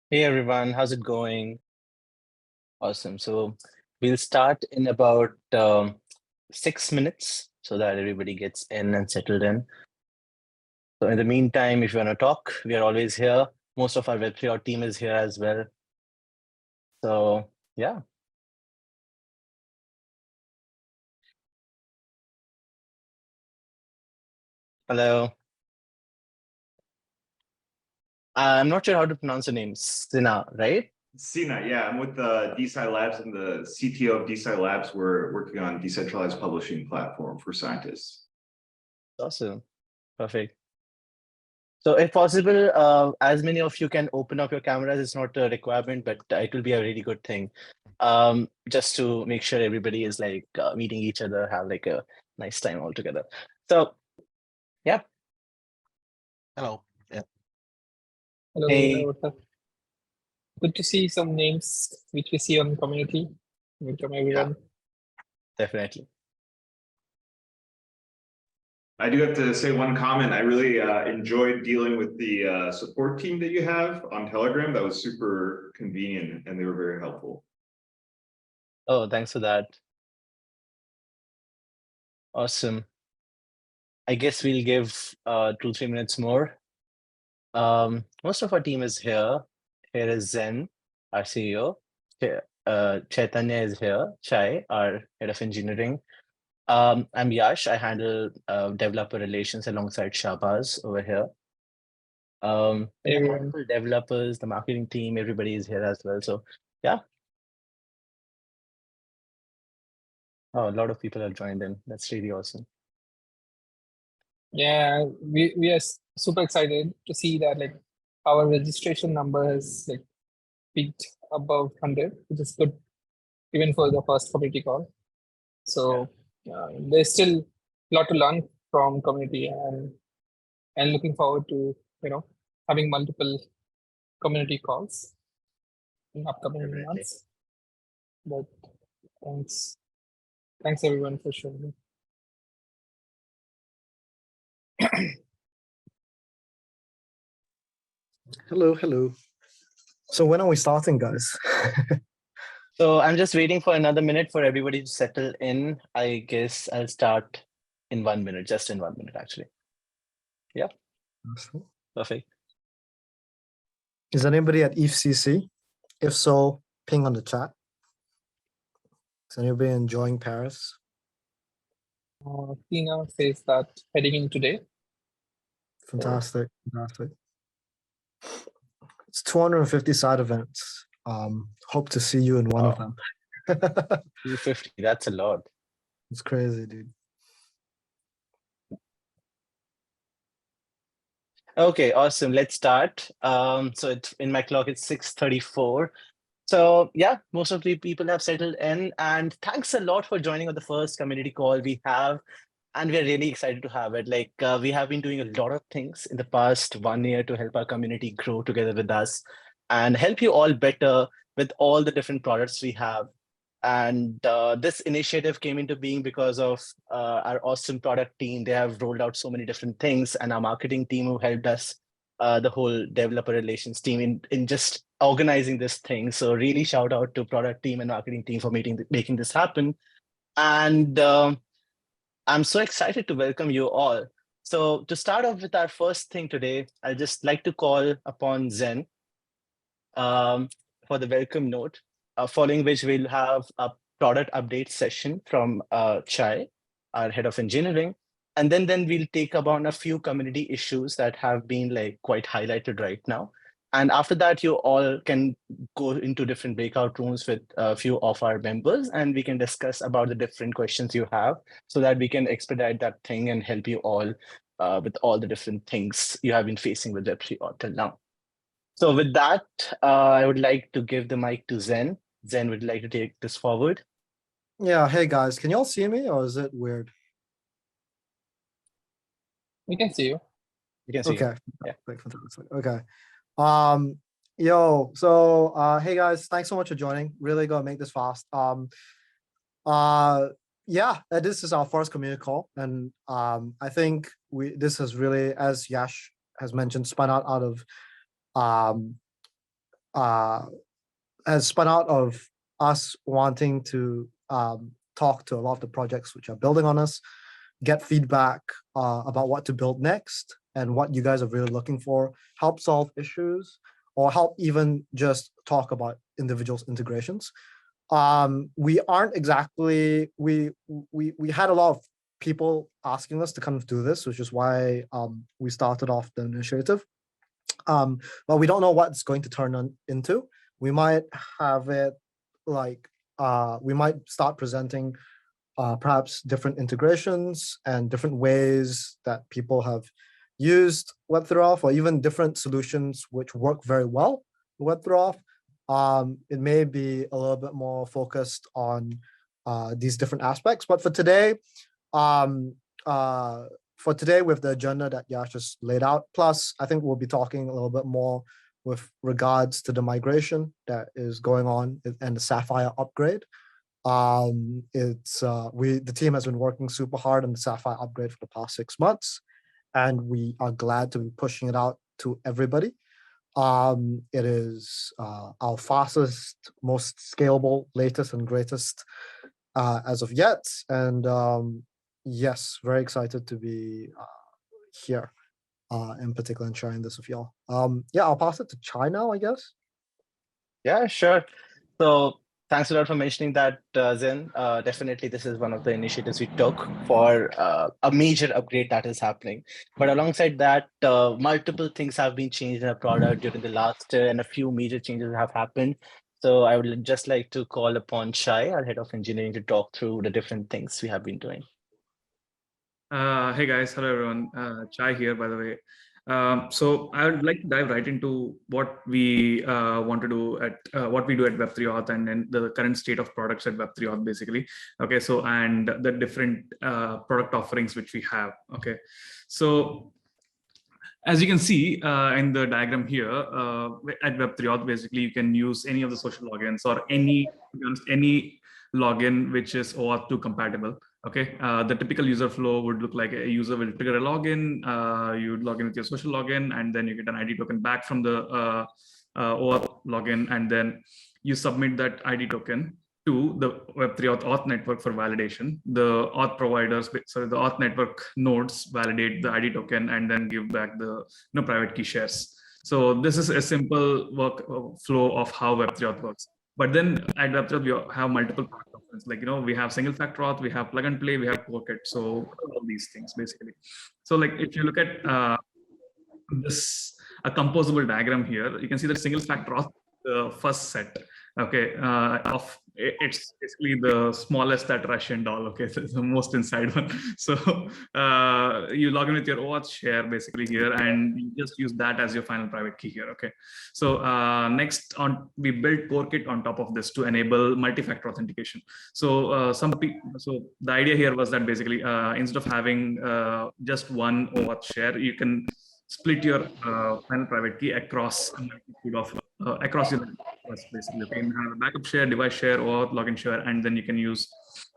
Hey everyone, how's it going? Awesome. So we'll start in about 6 minutes so that everybody gets in and settled in. So in the meantime, if you want to talk, we are always here. Most of our Web3 team is here as well. So yeah. Hello. I'm not sure how to pronounce the name. Sina, right? Sina, yeah, I'm with the DeSci Labs and the CTO of DeSci Labs. We're working on decentralized publishing platform for scientists. Awesome. Perfect. So if possible, as many of you can open up your cameras. It's not a requirement, but it will be a really good thing. Just to make sure everybody is like meeting each other, have like a nice time all together. So yeah. Hello. Yeah. Hello, Hey. what's up? Good to see some names which we see on community. Welcome everyone. Definitely. I do have to say one comment. I really enjoyed dealing with the support team that you have on Telegram. That was super convenient and they were very helpful. Oh, thanks for that. Awesome. I guess we'll give 2-3 minutes more. Most of our team is here. Here is Zhen, our CEO. Chaitanya is here. Chai, our head of engineering. I'm Yash. I handle developer relations alongside Shahbaz over here. We have Everyone. multiple developers, the marketing team, everybody is here as well. So yeah. Oh, a lot of people have joined in. That's really awesome. Yeah, we are super excited to see that like our registration number has like peaked above 100, which is good even for the first community call. So there's still a lot to learn from community and looking forward to having multiple community calls in upcoming Definitely. months. But thanks everyone for showing. Hello. So when are we starting, guys? So I'm just waiting for another minute for everybody to settle in. I guess I'll start in 1 minute, just in 1 minute, actually. Yeah. Awesome. Perfect. Is anybody at EFCC? If so, ping on the chat. Is anybody enjoying Paris? Tina says that heading in today. Fantastic. It's 250 side events. Hope to see you in one of them. 250, that's a lot. It's crazy, dude. Okay, awesome. Let's start. So in my clock, it's 6:34. So yeah, most of the people have settled in, and thanks a lot for joining on the first community call we have. And we're really excited to have it. Like we have been doing a lot of things in the past 1 year to help our community grow together with us and help you all better with all the different products we have. And this initiative came into being because of our awesome product team. They have rolled out so many different things, and our marketing team who helped us, the whole developer relations team in just organizing this thing. So really shout out to product team and marketing team for making this happen. And I'm so excited to welcome you all. So to start off with our first thing today, I'd just like to call upon Zhen for the welcome note, following which we'll have a product update session from Chai, our head of engineering. And then we'll take about a few community issues that have been like quite highlighted right now. And after that, you all can go into different breakout rooms with a few of our members, and we can discuss about the different questions you have so that we can expedite that thing and help you all with all the different things you have been facing with Web3 till now. So with that, I would like to give the mic to Zhen. Zhen would like to take this forward. Yeah, hey guys, can y'all see me or is it weird? We can see you. You can see. Okay. Yeah. Fantastic. Okay. Hey guys, thanks so much for joining. Really gonna make this fast. Yeah, this is our first community call, and I think this has really, as Yash has mentioned, spun out of has spun out of us wanting to talk to a lot of the projects which are building on us, get feedback about what to build next and what you guys are really looking for, help solve issues, or help even just talk about individuals' integrations. We aren't exactly, we had a lot of people asking us to kind of do this, which is why we started off the initiative. But we don't know what it's going to turn into. We might have it like, we might start presenting perhaps different integrations and different ways that people have used Web3Auth, or even different solutions which work very well with Web3Auth. It may be a little bit more focused on these different aspects, but for today, with the agenda that Yash just laid out, plus I think we'll be talking a little bit more with regards to the migration that is going on and the Sapphire upgrade. The team has been working super hard on the Sapphire upgrade for the past 6 months, and we are glad to be pushing it out to everybody. It is our fastest, most scalable, latest and greatest as of yet. And yes, very excited to be here in particular and sharing this with y'all. Yeah, I'll pass it to Chai now, I guess. Yeah, sure. So thanks a lot for mentioning that, Zhen. Definitely, this is one of the initiatives we took for a major upgrade that is happening. But alongside that, multiple things have been changed in our product during the last year, and a few major changes have happened. So I would just like to call upon Shai, our head of engineering, to talk through the different things we have been doing. Hey guys, hello everyone. Chai here, by the way. So I would like to dive right into what we want to do at what we do at Web3Auth and then the current state of products at Web3Auth, basically. Okay, so and the different product offerings which we have. Okay, so as you can see in the diagram here, at Web3Auth, basically you can use any of the social logins or any login which is OAuth 2 compatible. Okay, the typical user flow would look like a user will trigger a login, you would log in with your social login, and then you get an ID token back from the OAuth login, and then you submit that ID token to the Web3Auth auth network for validation. The auth providers, so the auth network nodes validate the ID token and then give back the private key shares. So this is a simple workflow of how Web3Auth works. But then at Web3Auth, we have multiple product offerings. Like, we have single factor auth, we have plug and play, we have Toolkit. So all these things basically. So like if you look at a composable diagram here, you can see that single factor auth, the first set. Okay, it's basically the smallest that Russian doll. Okay, so it's the most inside one. So you log in with your OAuth share basically here, and you just use that as your final private key here. Okay, so next on, we built Toolkit on top of this to enable multi-factor authentication. So so the idea here was that basically instead of having just one OAuth share, you can split your final private key across a multitude of across your basically. You can have a backup share, device share, or login share, and then you can use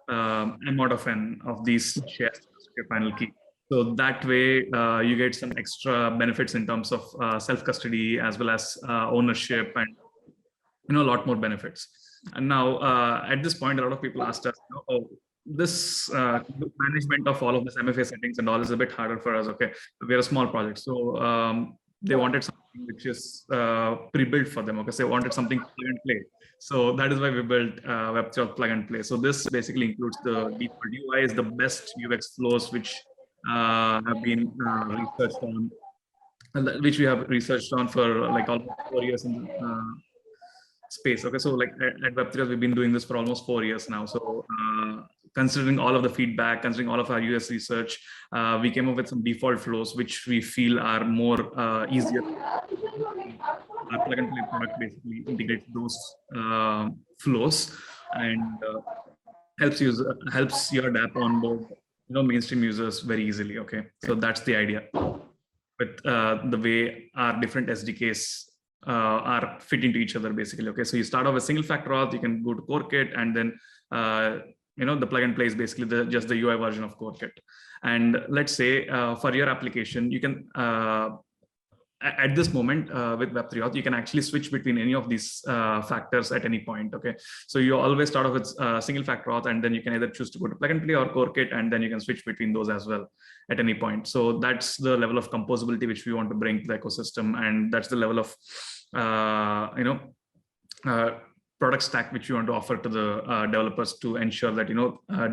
m mod of n of these shares to your final key. So that way you get some extra benefits in terms of self-custody as well as ownership and a lot more benefits. And now at this point, a lot of people asked us, this management of all of this MFA settings and all is a bit harder for us. Okay, we're a small project, so they wanted something which is pre-built for them. Okay, so they wanted something plug and play. So that is why we built Web3Auth plug and play. So this basically includes the default UIs, the best UX flows which have been researched on, which we have researched on for like almost 4 years in space. Okay, so like at Web3Auth, we've been doing this for almost 4 years now. So considering all of the feedback, considering all of our US research, we came up with some default flows which we feel are more easier. Our plug and play product basically integrates those flows and helps your DApp onboard mainstream users very easily. Okay, so that's the idea. But the way our different SDKs are fit into each other basically. Okay, so you start off with single factor auth, you can go to Toolkit, and then the plug and play is basically just the UI version of Toolkit. And let's say for your application, you can at this moment with Web3 Auth, you can actually switch between any of these factors at any point. Okay, so you always start off with single factor auth, and then you can either choose to go to plug and play or core kit, and then you can switch between those as well at any point. So that's the level of composability which we want to bring to the ecosystem, and that's the level of product stack which we want to offer to the developers to ensure that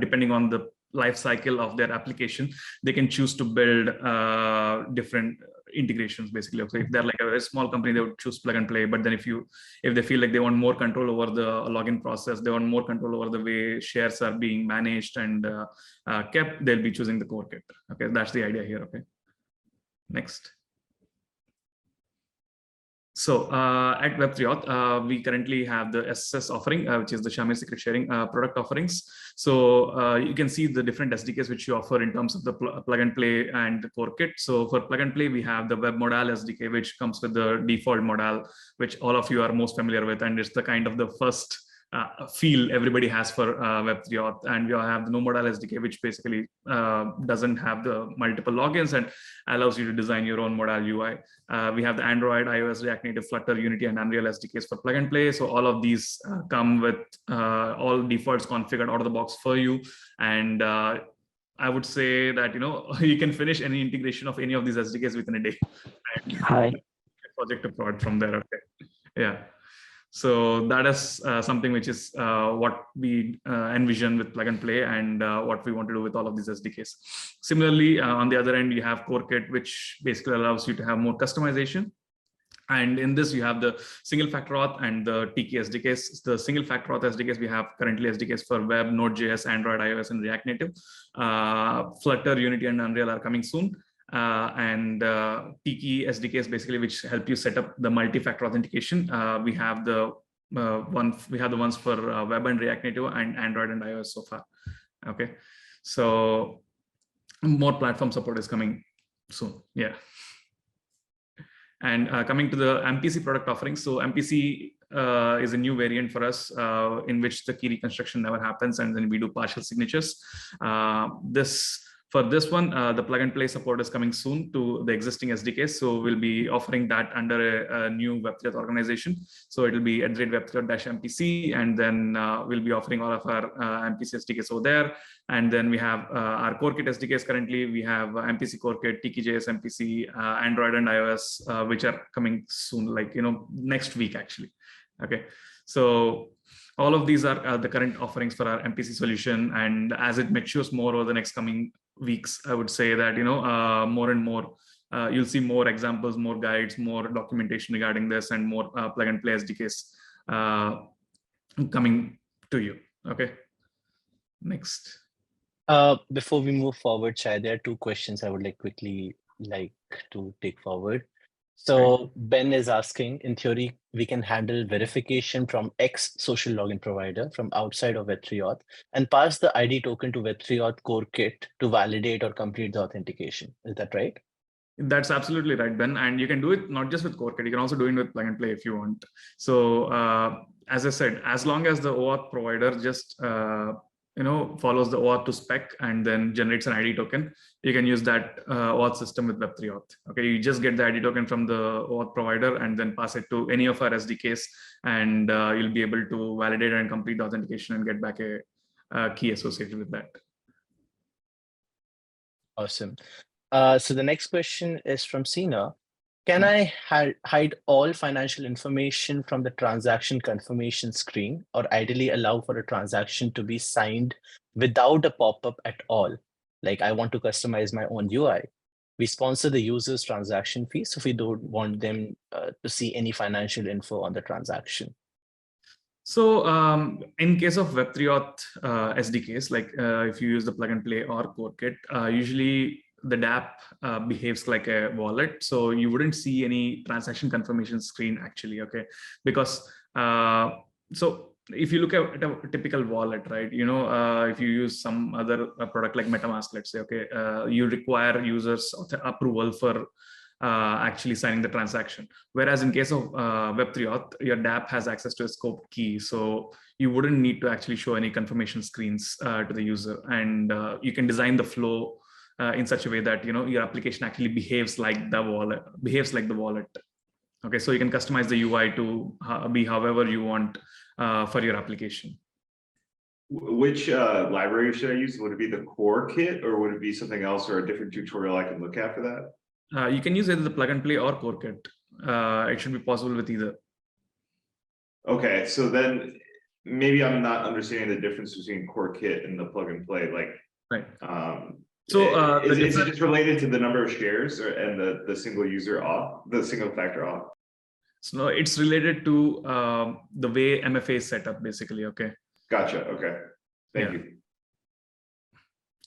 depending on the life cycle of their application, they can choose to build different integrations basically. Okay, if they're like a very small company, they would choose plug and play, but then if they feel like they want more control over the login process, they want more control over the way shares are being managed and kept, they'll be choosing the core kit. Okay, that's the idea here. Okay, next. So at Web3Auth, we currently have the SSS offering, which is the Shamir secret sharing product offerings. So you can see the different SDKs which you offer in terms of the plug and play and the core kit. So for plug and play, we have the Web Modal SDK, which comes with the default modal, which all of you are most familiar with, and it's the kind of the first feel everybody has for Web3Auth. And we have the no modal SDK, which basically doesn't have the multiple logins and allows you to design your own modal UI. We have the Android, iOS, React Native, Flutter, Unity, and Unreal SDKs for plug and play. So all of these come with all defaults configured out of the box for you. And I would say that you can finish any integration of any of these SDKs within a day. Hi. Project to prod from there. Okay. Yeah. So that is something which is what we envision with plug and play, and what we want to do with all of these SDKs. Similarly, on the other end, you have core kit, which basically allows you to have more customization. And in this, you have the single factor auth and the TK SDKs. The single factor auth SDKs, we have currently SDKs for Web, Node.js, Android, iOS, and React Native. Flutter, Unity, and Unreal are coming soon. And TK SDKs basically which help you set up the multi-factor authentication. We have the ones for Web and React Native and Android and iOS so far. Okay, so more platform support is coming soon. Yeah. And coming to the MPC product offerings. So MPC is a new variant for us in which the key reconstruction never happens, and then we do partial signatures. For this one, the plug and play support is coming soon to the existing SDKs. So we'll be offering that under a new Web3Auth organization. So it'll be @Web3Auth-MPC, and then we'll be offering all of our MPC SDKs over there. And then we have our core kit SDKs. Currently, we have MPC core kit, TKJS MPC, Android and iOS, which are coming soon, like next week actually. Okay, so all of these are the current offerings for our MPC solution, and as it matures more over the next coming weeks, I would say that more and more you'll see more examples, more guides, more documentation regarding this, and more plug and play SDKs coming to you. Okay, next. Before we move forward, Shai, there are two questions I would quickly to take forward. So Ben is asking, in theory, we can handle verification from X social login provider from outside of Web3Auth and pass the ID token to Web3Auth core kit to validate or complete the authentication. Is that right? That's absolutely right, Ben. And you can do it not just with core kit, you can also do it with plug and play if you want. So as I said, as long as the OAuth provider just follows the OAuth to spec and then generates an ID token, you can use that OAuth system with Web3Auth. Okay, you just get the ID token from the OAuth provider and then pass it to any of our SDKs, and you'll be able to validate and complete the authentication and get back a key associated with that. Awesome. So the next question is from Sina. Can I hide all financial information from the transaction confirmation screen, or ideally allow for a transaction to be signed without a pop-up at all? Like I want to customize my own UI. We sponsor the user's transaction fee, so we don't want them to see any financial info on the transaction. So in case of Web3Auth SDKs, like if you use the plug and play or core kit, usually the dApp behaves like a wallet, so you wouldn't see any transaction confirmation screen actually. Okay, because so if you look at a typical wallet, right, if you use some other product like MetaMask, let's say, okay, you require users approval for actually signing the transaction, whereas in case of Web3Auth, your dApp has access to a scoped key, so you wouldn't need to actually show any confirmation screens to the user, and you can design the flow in such a way that your application actually behaves like the wallet. Okay, so you can customize the UI to be however you want for your application. Which library should I use? Would it be the core kit, or would it be something else, or a different tutorial I can look at for that? You can use either the plug and play or core kit. It should be possible with either. Okay, so then maybe I'm not understanding the difference between core kit and the plug and play. Like, right. So is it just related to the number of shares and the single user auth, the single factor auth? So it's related to the way MFA is set up, basically. Okay. Gotcha. Okay. Thank you.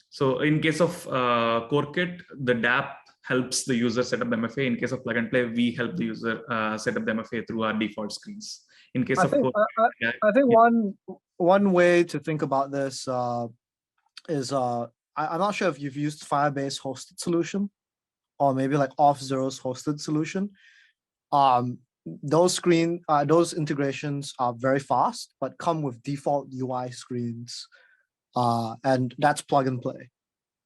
So in case of core kit, the DApp helps the user set up the MFA. In case of plug and play, we help the user set up the MFA through our default screens. In case of core, I think one way to think about this is I'm not sure if you've used Firebase hosted solution or maybe like Auth0's hosted solution. Those integrations are very fast, but come with default UI screens, and that's plug and play.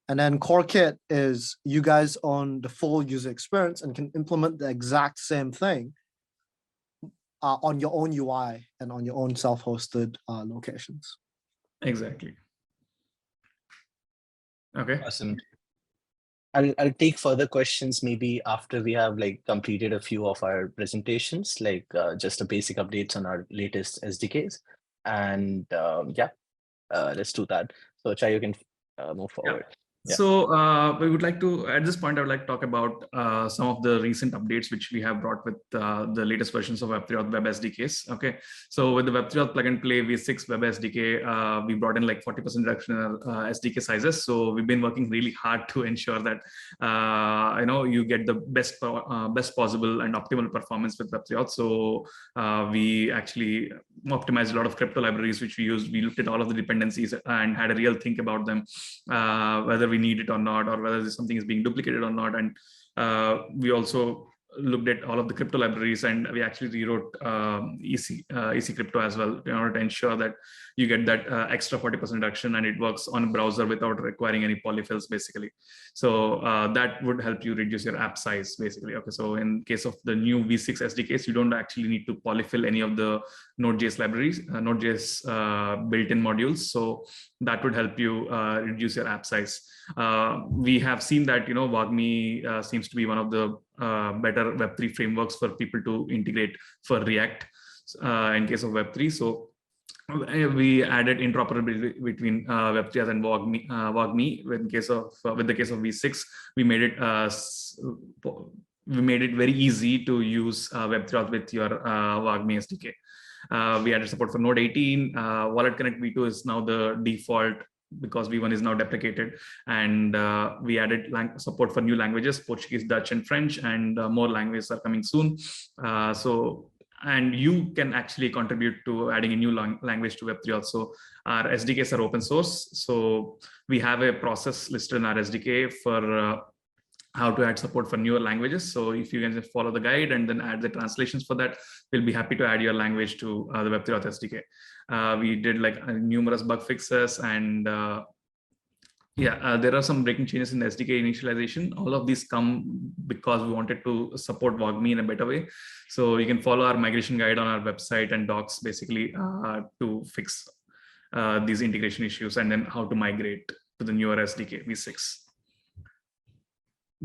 And then Core Kit is you guys own the full user experience and can implement the exact same thing on your own UI and on your own self-hosted locations. Exactly. Okay. Awesome. I'll take further questions maybe after we have like completed a few of our presentations, like just a basic updates on our latest SDKs. And let's do that. So Chai, you can move forward. Yeah. So we would like to, at this point, I would like to talk about some of the recent updates which we have brought with the latest versions of Web3Auth Web SDKs. Okay, so with the Web3Auth Plug and Play V6 Web SDK, we brought in like 40% reduction in our SDK sizes. So we've been working really hard to ensure that you get the best possible and optimal performance with Web3Auth. So we actually optimized a lot of crypto libraries which we used. We looked at all of the dependencies and had a real think about them, whether we need it or not, or whether something is being duplicated or not. And we also looked at all of the crypto libraries, and we actually rewrote EC crypto as well in order to ensure that you get that extra 40% reduction and it works on a browser without requiring any polyfills, basically. So that would help you reduce your app size, basically. Okay, so in case of the new V6 SDKs, you don't actually need to polyfill any of the Node.js libraries, Node.js built-in modules. So that would help you reduce your app size. We have seen that WaaS seems to be one of the better Web3 frameworks for people to integrate for React in case of Web3. So we added interoperability between Web3 and WaaS. With the case of V6, we made it very easy to use Web3 with your WaaS SDK. We added support for Node 18. Wallet Connect V2 is now the default because V1 is now deprecated, and we added support for new languages, Portuguese, Dutch, and French, and more languages are coming soon. And you can actually contribute to adding a new language to Web3. So our SDKs are open source. So we have a process listed in our SDK for how to add support for newer languages. So if you can just follow the guide and then add the translations for that, we'll be happy to add your language to the Web3Auth SDK. We did like numerous bug fixes, and there are some breaking changes in the SDK initialization. All of these come because we wanted to support WaaS in a better way. So you can follow our migration guide on our website and docs, basically, to fix these integration issues and then how to migrate to the newer SDK V6.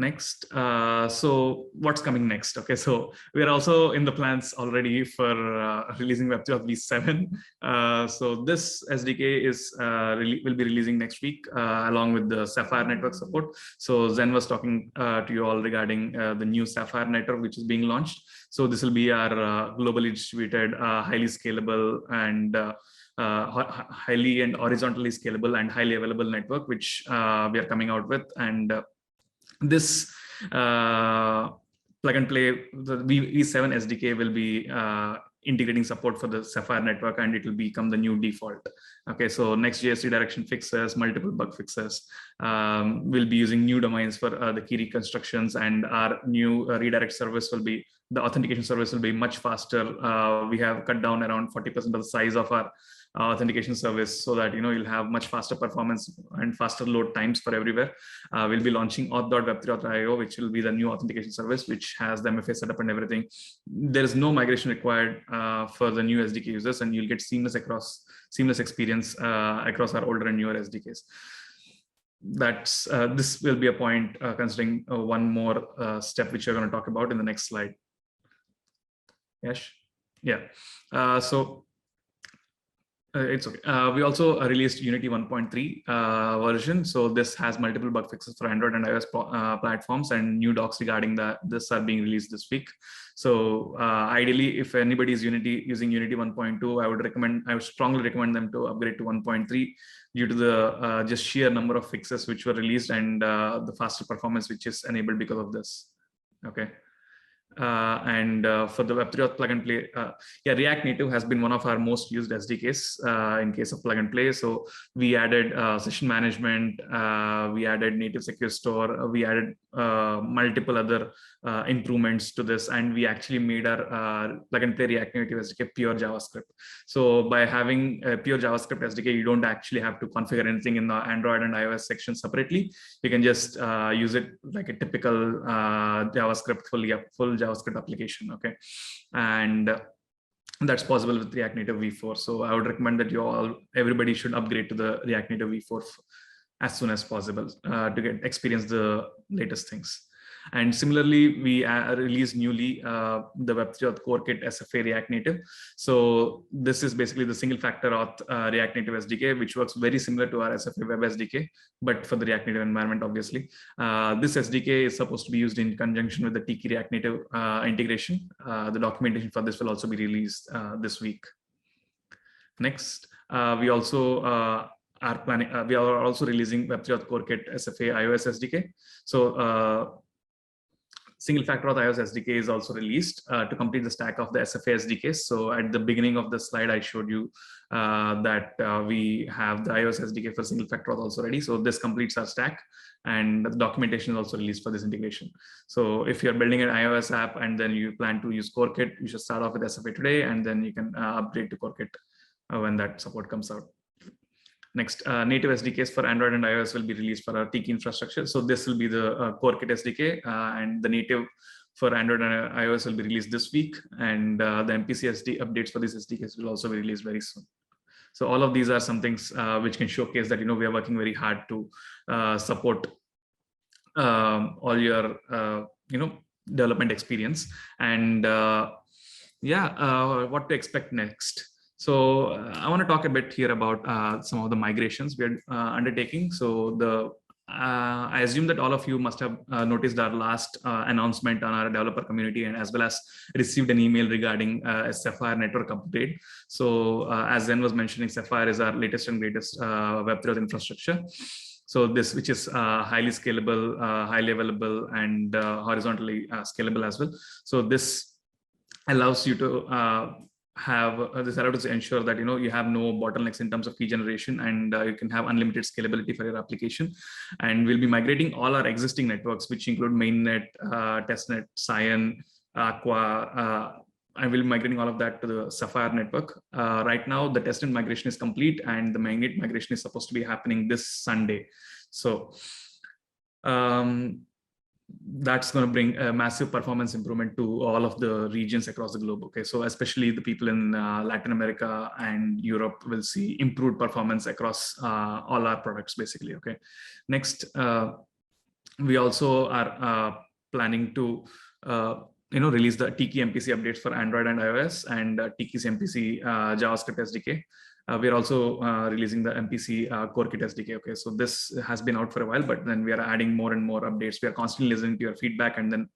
Next, so what's coming next? Okay, so we are also in the plans already for releasing Web3Auth V7. So this SDK will be releasing next week along with the Sapphire network support. So Zhen was talking to you all regarding the new Sapphire network which is being launched. So this will be our globally distributed, highly scalable and highly and horizontally scalable and highly available network which we are coming out with. And this plug and play, the V7 SDK will be integrating support for the Sapphire network, and it will become the new default. Okay, so Next.js redirection fixes, multiple bug fixes. We'll be using new domains for the key reconstructions, and our new redirect service will be, the authentication service will be much faster. We have cut down around 40% of the size of our authentication service, so that you'll have much faster performance and faster load times for everywhere. We'll be launching auth.web3auth.io, which will be the new authentication service, which has the MFA setup and everything. There is no migration required for the new SDK users, and you'll get seamless experience across our older and newer SDKs. That's this will be a point considering one more step which we're going to talk about in the next slide. Yes, yeah. It's okay. We also released Unity 1.3 version. So this has multiple bug fixes for Android and iOS platforms, and new docs regarding this are being released this week. So ideally, if anybody is using Unity 1.2, I would strongly recommend them to upgrade to 1.3 due to the just sheer number of fixes which were released, and the faster performance which is enabled because of this. Okay. For the Web3Auth plug and play, React Native has been one of our most used SDKs in case of plug and play. So we added session management, we added native secure store, we added multiple other improvements to this, and we actually made our plug and play React Native SDK pure JavaScript. So by having a pure JavaScript SDK, you don't actually have to configure anything in the Android and iOS section separately. You can just use it like a typical JavaScript, full JavaScript application. Okay, and that's possible with React Native v4. So I would recommend that everybody should upgrade to the React Native v4 as soon as possible to experience the latest things. And similarly, we released newly the Web3Auth Core Kit SFA React Native. So this is basically the single factor auth React Native SDK, which works very similar to our SFA Web SDK, but for the React Native environment, obviously. This SDK is supposed to be used in conjunction with the Tiki React Native integration. The documentation for this will also be released this week. Next, we also we are also releasing Web3Auth Core Kit SFA iOS SDK. So single factor auth iOS SDK is also released to complete the stack of the SFA SDKs. So at the beginning of the slide, I showed you that we have the iOS SDK for single factor auth also ready. So this completes our stack, and the documentation is also released for this integration. So if you're building an iOS app and then you plan to use Core Kit, you should start off with SFA today, and then you can upgrade to Core Kit when that support comes out. Next, native SDKs for Android and iOS will be released for our Tiki infrastructure. So this will be the Core Kit SDK, and the native for Android and iOS will be released this week. And the MPC updates for these SDKs will also be released very soon. So all of these are some things which can showcase that we are working very hard to support all your development experience, and what to expect next. So I want to talk a bit here about some of the migrations we are undertaking. So I assume that all of you must have noticed our last announcement on our developer community, and as well as received an email regarding a Sapphire network upgrade. So as Zhen was mentioning, Sapphire is our latest and greatest Web3Auth infrastructure. So this, which is highly scalable, highly available, and horizontally scalable as well. So this allows you to this allows to ensure that you have no bottlenecks in terms of key generation, and you can have unlimited scalability for your application. And we'll be migrating all our existing networks, which include mainnet, testnet, Cyan, Aqua, and we'll be migrating all of that to the Sapphire network. Right now, the testnet migration is complete, and the mainnet migration is supposed to be happening this Sunday. So that's going to bring a massive performance improvement to all of the regions across the globe. Okay, so especially the people in Latin America and Europe will see improved performance across all our products, basically. Okay, next, we also are planning to release the Tiki MPC updates for Android and iOS, and Tiki's MPC JavaScript SDK. We are also releasing the MPC Core Kit SDK. Okay, so this has been out for a while, but then we are adding more and more updates. We are constantly listening to your feedback, and then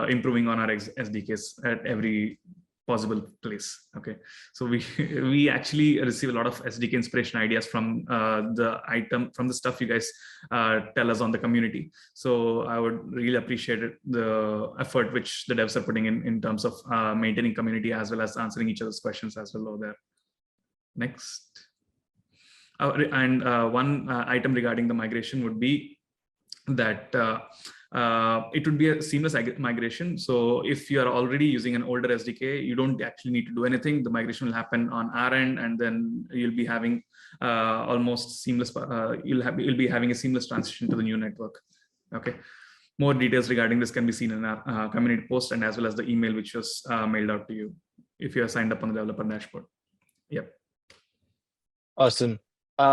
improving on our SDKs at every possible place. Okay, so we actually receive a lot of SDK inspiration ideas from the stuff you guys tell us on the community. So I would really appreciate the effort which the devs are putting in terms of maintaining community as well as answering each other's questions as well over there. Next, one item regarding the migration would be that it would be a seamless migration. So if you are already using an older SDK, you don't actually need to do anything. The migration will happen on our end, and then you'll be having almost seamless. You'll be having a seamless transition to the new network. Okay. More details regarding this can be seen in our community post, and as well as the email which was mailed out to you if you are signed up on the developer dashboard. Yep. Awesome.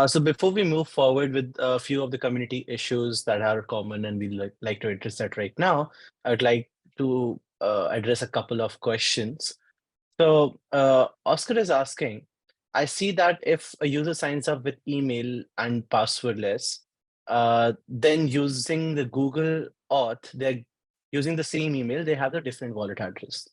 So before we move forward with a few of the community issues that are common and we like to address that right now, I would like to address a couple of questions. So Oscar is asking, I see that if a user signs up with email and passwordless, then using the Google Auth, they're using the same email, they have a different wallet address.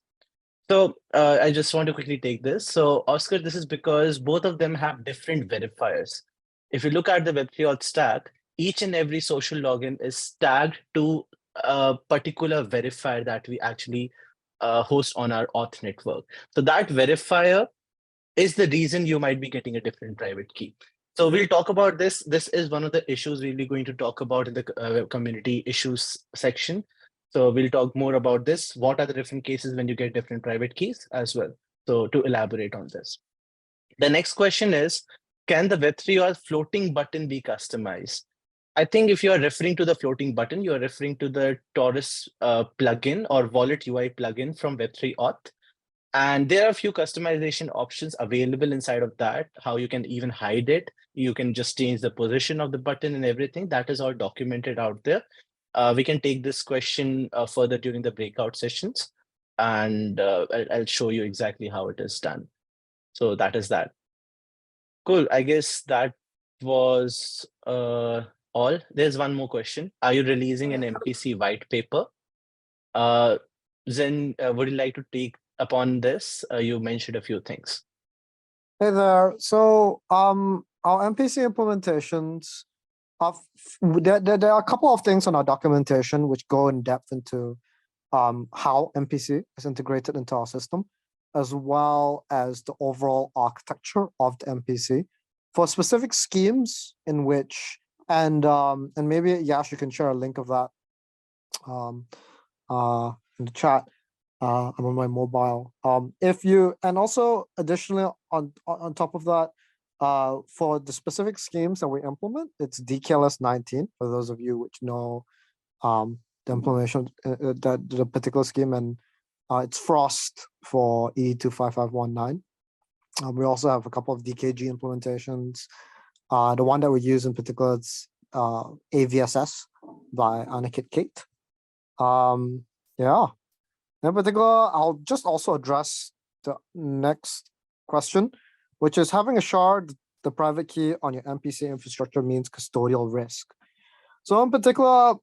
So I just want to quickly take this. So Oscar, this is because both of them have different verifiers. If you look at the Web3 Auth stack, each and every social login is tagged to a particular verifier that we actually host on our auth network. So that verifier is the reason you might be getting a different private key. So we'll talk about this. This is one of the issues we'll be going to talk about in the community issues section. So we'll talk more about this. What are the different cases when you get different private keys as well? So to elaborate on this. The next question is, can the Web3 floating button be customized? I think if you are referring to the floating button, you are referring to the Taurus plugin or Wallet UI plugin from Web3 Auth. And there are a few customization options available inside of that, how you can even hide it. You can just change the position of the button and everything. That is all documented out there. We can take this question further during the breakout sessions, and I'll show you exactly how it is done. So that is that. Cool. I guess that was all. There's one more question. Are you releasing an MPC white paper? Zhen, would you like to take upon this? You mentioned a few things. Hey there. So our MPC implementations there are a couple of things on our documentation which go in depth into how MPC is integrated into our system, as well as the overall architecture of the MPC for specific schemes in which, and maybe Yash, you can share a link of that in the chat. I'm on my mobile. If you, and also additionally on top of that, for the specific schemes that we implement, it's DKLS 19 for those of you which know the implementation that the particular scheme, and it's Frost for E25519. We also have a couple of DKG implementations. The one that we use in particular is AVSS by Anakit Kate. Yeah. In particular, I'll just also address the next question, which is having a shard, the private key on your MPC infrastructure means custodial risk. So in particular,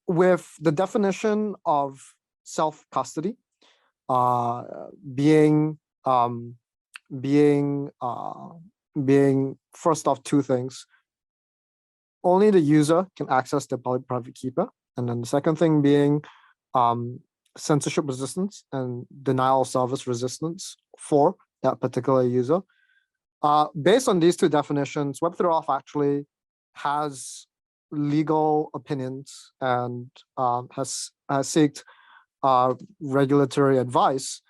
with the definition of self-custody being first off two things. Only the user can access the public private keeper. And then the second thing being censorship resistance and denial of service resistance for that particular user. Based on these two definitions, Web3 Auth actually has legal opinions and has sought regulatory advice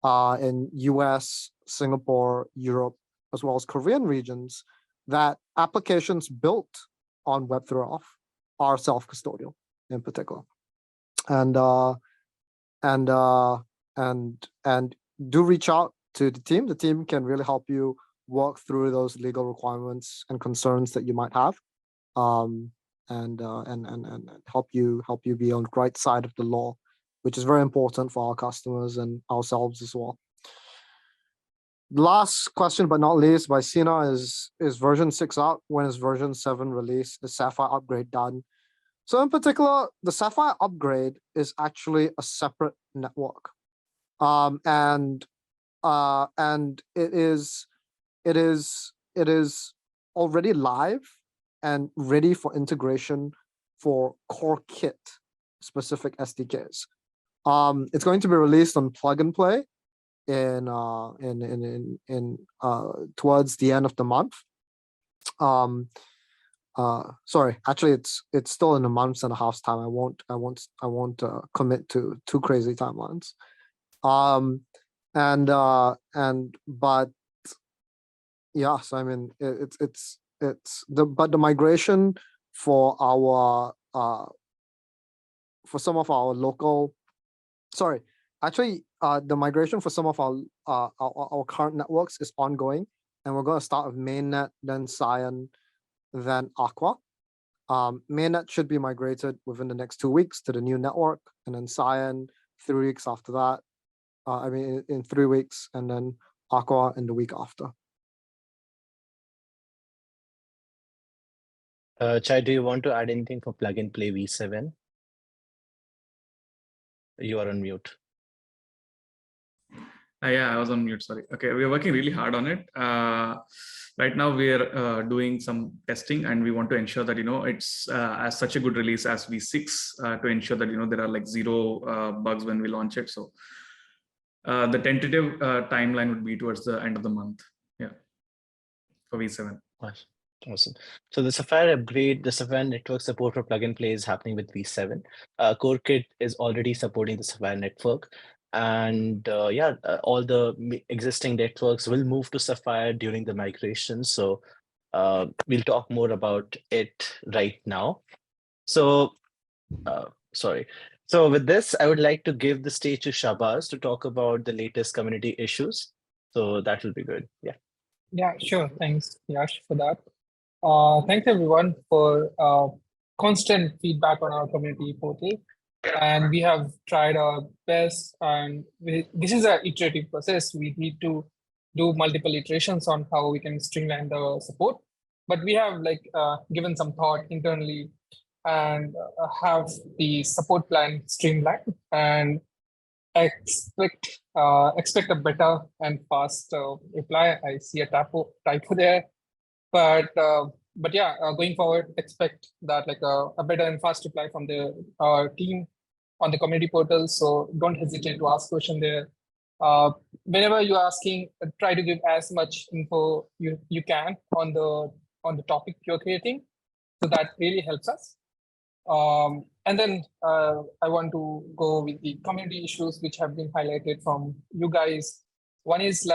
in US, Singapore, Europe, as well as Korean regions that applications built on Web3 Auth are self-custodial in particular. And do reach out to the team. The team can really help you work through those legal requirements and concerns that you might have, and help you be on the right side of the law, which is very important for our customers and ourselves as well. Last question, but not least, by Sina is version 6 out? When is version 7 released? Is Sapphire upgrade done? So in particular, the Sapphire upgrade is actually a separate network, and it is already live and ready for integration for core kit specific SDKs. It's going to be released on Plug and Play in towards the end of the month. sorry, actually it's still in a month and a half's time. I won't commit to too crazy timelines. But yeah, so I mean it's the migration for our for some of our local, sorry, actually the migration for some of our current networks is ongoing, and we're going to start with mainnet, then Cyan, then Aqua. Mainnet should be migrated within the next 2 weeks to the new network, and then Cyan 3 weeks after that. I mean, in 3 weeks, and then Aqua in the week after. Chai, do you want to add anything for plug and play V7? You are on mute. Yeah, I was on mute, sorry. Okay, we're working really hard on it. Right now we're doing some testing, and we want to ensure that, it's as such a good release as V6 to ensure that, there are like 0 bugs when we launch it. So the tentative timeline would be towards the end of the month. Yeah, for V7. Awesome. So the Sapphire upgrade, the Sapphire network support for plug and play is happening with V7. CoreKit is already supporting the Sapphire network. And all the existing networks will move to Sapphire during the migration. So we'll talk more about it right now. So, sorry. So with this, I would like to give the stage to Shahbaz to talk about the latest community issues. So that will be good. Yeah. Yeah, sure. Thanks, Yash, for that. Thanks everyone for constant feedback on our community portal. And we have tried our best, and this is an iterative process. We need to do multiple iterations on how we can streamline the support. But we have given some thought internally and have the support plan streamlined, and expect a better and fast reply. I see a typo there, but yeah, going forward, expect that a better and fast reply from our team on the community portal. So don't hesitate to ask question there. Whenever you're asking, try to give as much info you can on the topic you're creating. So that really helps us. And then I want to go with the community issues which have been highlighted from you guys. One is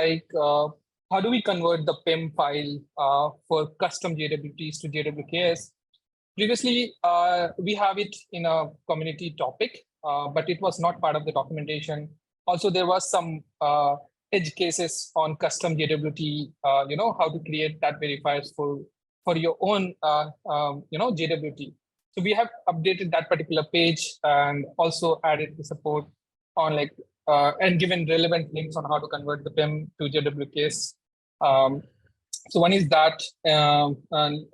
how do we convert the PIM file for custom JWTs to JWKs? Previously, we have it in a community topic, but it was not part of the documentation. Also, there was some edge cases on custom JWT, how to create that verifiers for your own, JWT. So we have updated that particular page and also added the support on and given relevant links on how to convert the PIM to JWKs. So one is that, and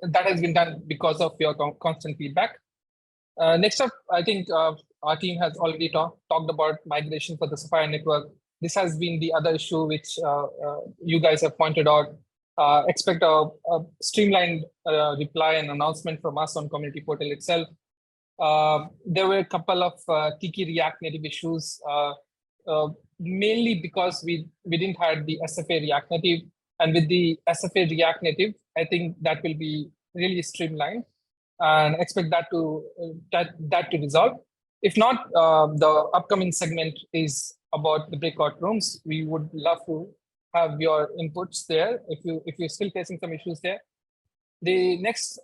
that has been done because of your constant feedback. Next up, I think our team has already talked about migration for the Sapphire network. This has been the other issue which you guys have pointed out. Expect a streamlined reply and announcement from us on community portal itself. There were a couple of Tiki React Native issues, mainly because we didn't have the SFA React Native. And with the SFA React Native, I think that will be really streamlined, and expect that to resolve. If not, the upcoming segment is about the breakout rooms. We would love to have your inputs there if you're still facing some issues there. The next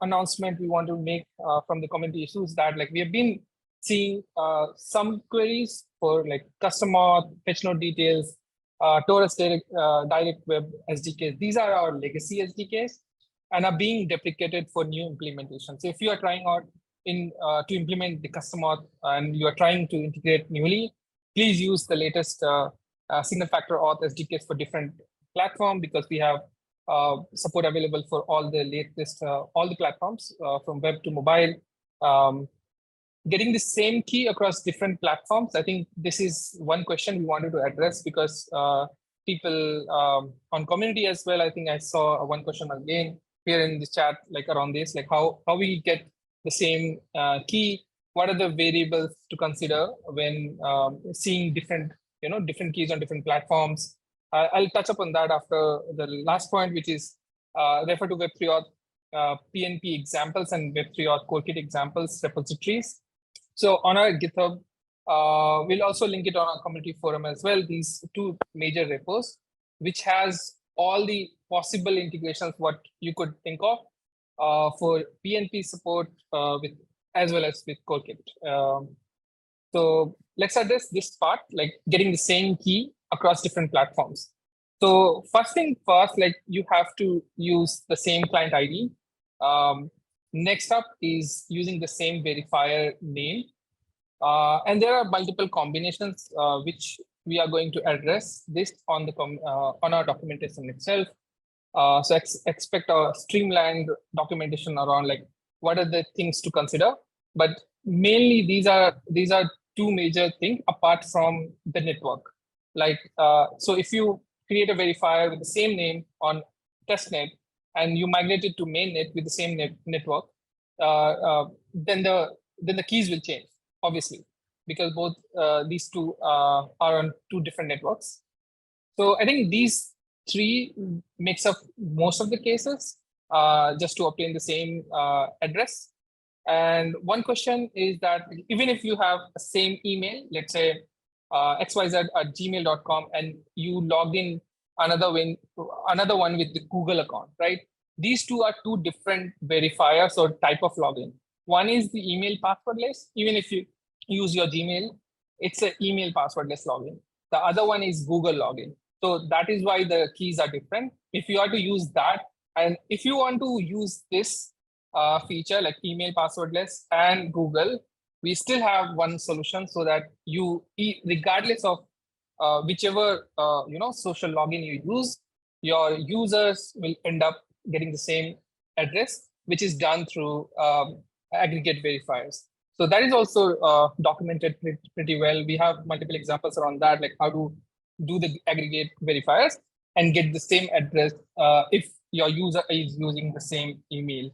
announcement we want to make from the community issues that we have been seeing some queries for custom auth, fetch node details, Taurus direct web SDKs. These are our legacy SDKs and are being deprecated for new implementations. So if you are trying out to implement the custom auth and you are trying to integrate newly, please use the latest single factor auth SDKs for different platform, because we have support available for all the latest, all the platforms from web to mobile. Getting the same key across different platforms, I think this is one question we wanted to address, because people on community as well, I think I saw one question again here in the chat, around this, how we get the same key. What are the variables to consider when seeing different keys on different platforms? I'll touch upon that after the last point, which is refer to Web3Auth PNP examples and Web3 or CodeKit examples repositories. So on our GitHub, we'll also link it on our community forum as well. These two major repos, which has all the possible integrations what you could think of for PNP support with as well as with CodeKit. So let's address this part, like getting the same key across different platforms. So first thing first, like you have to use the same client ID. Next up is using the same verifier name. And there are multiple combinations which we are going to address this on the on our documentation itself. So expect a streamlined documentation around like what are the things to consider. But mainly these are two major things apart from the network. Like so if you create a verifier with the same name on testnet and you migrate it to mainnet with the same network, then the keys will change, obviously, because both these two are on two different networks. So I think these three makes up most of the cases just to obtain the same address. And one question is that even if you have the same email, let's say xyz@gmail.com, and you log in another one with the Google account, right? These two are two different verifiers or type of login. One is the email passwordless. Even if you use your Gmail, it's an email passwordless login. The other one is Google login. So that is why the keys are different. If you are to use that, and if you want to use this feature like email passwordless and Google, we still have one solution so that you, regardless of whichever social login you use, your users will end up getting the same address, which is done through aggregate verifiers. So that is also documented pretty well. We have multiple examples around that, like how to do the aggregate verifiers and get the same address if your user is using the same email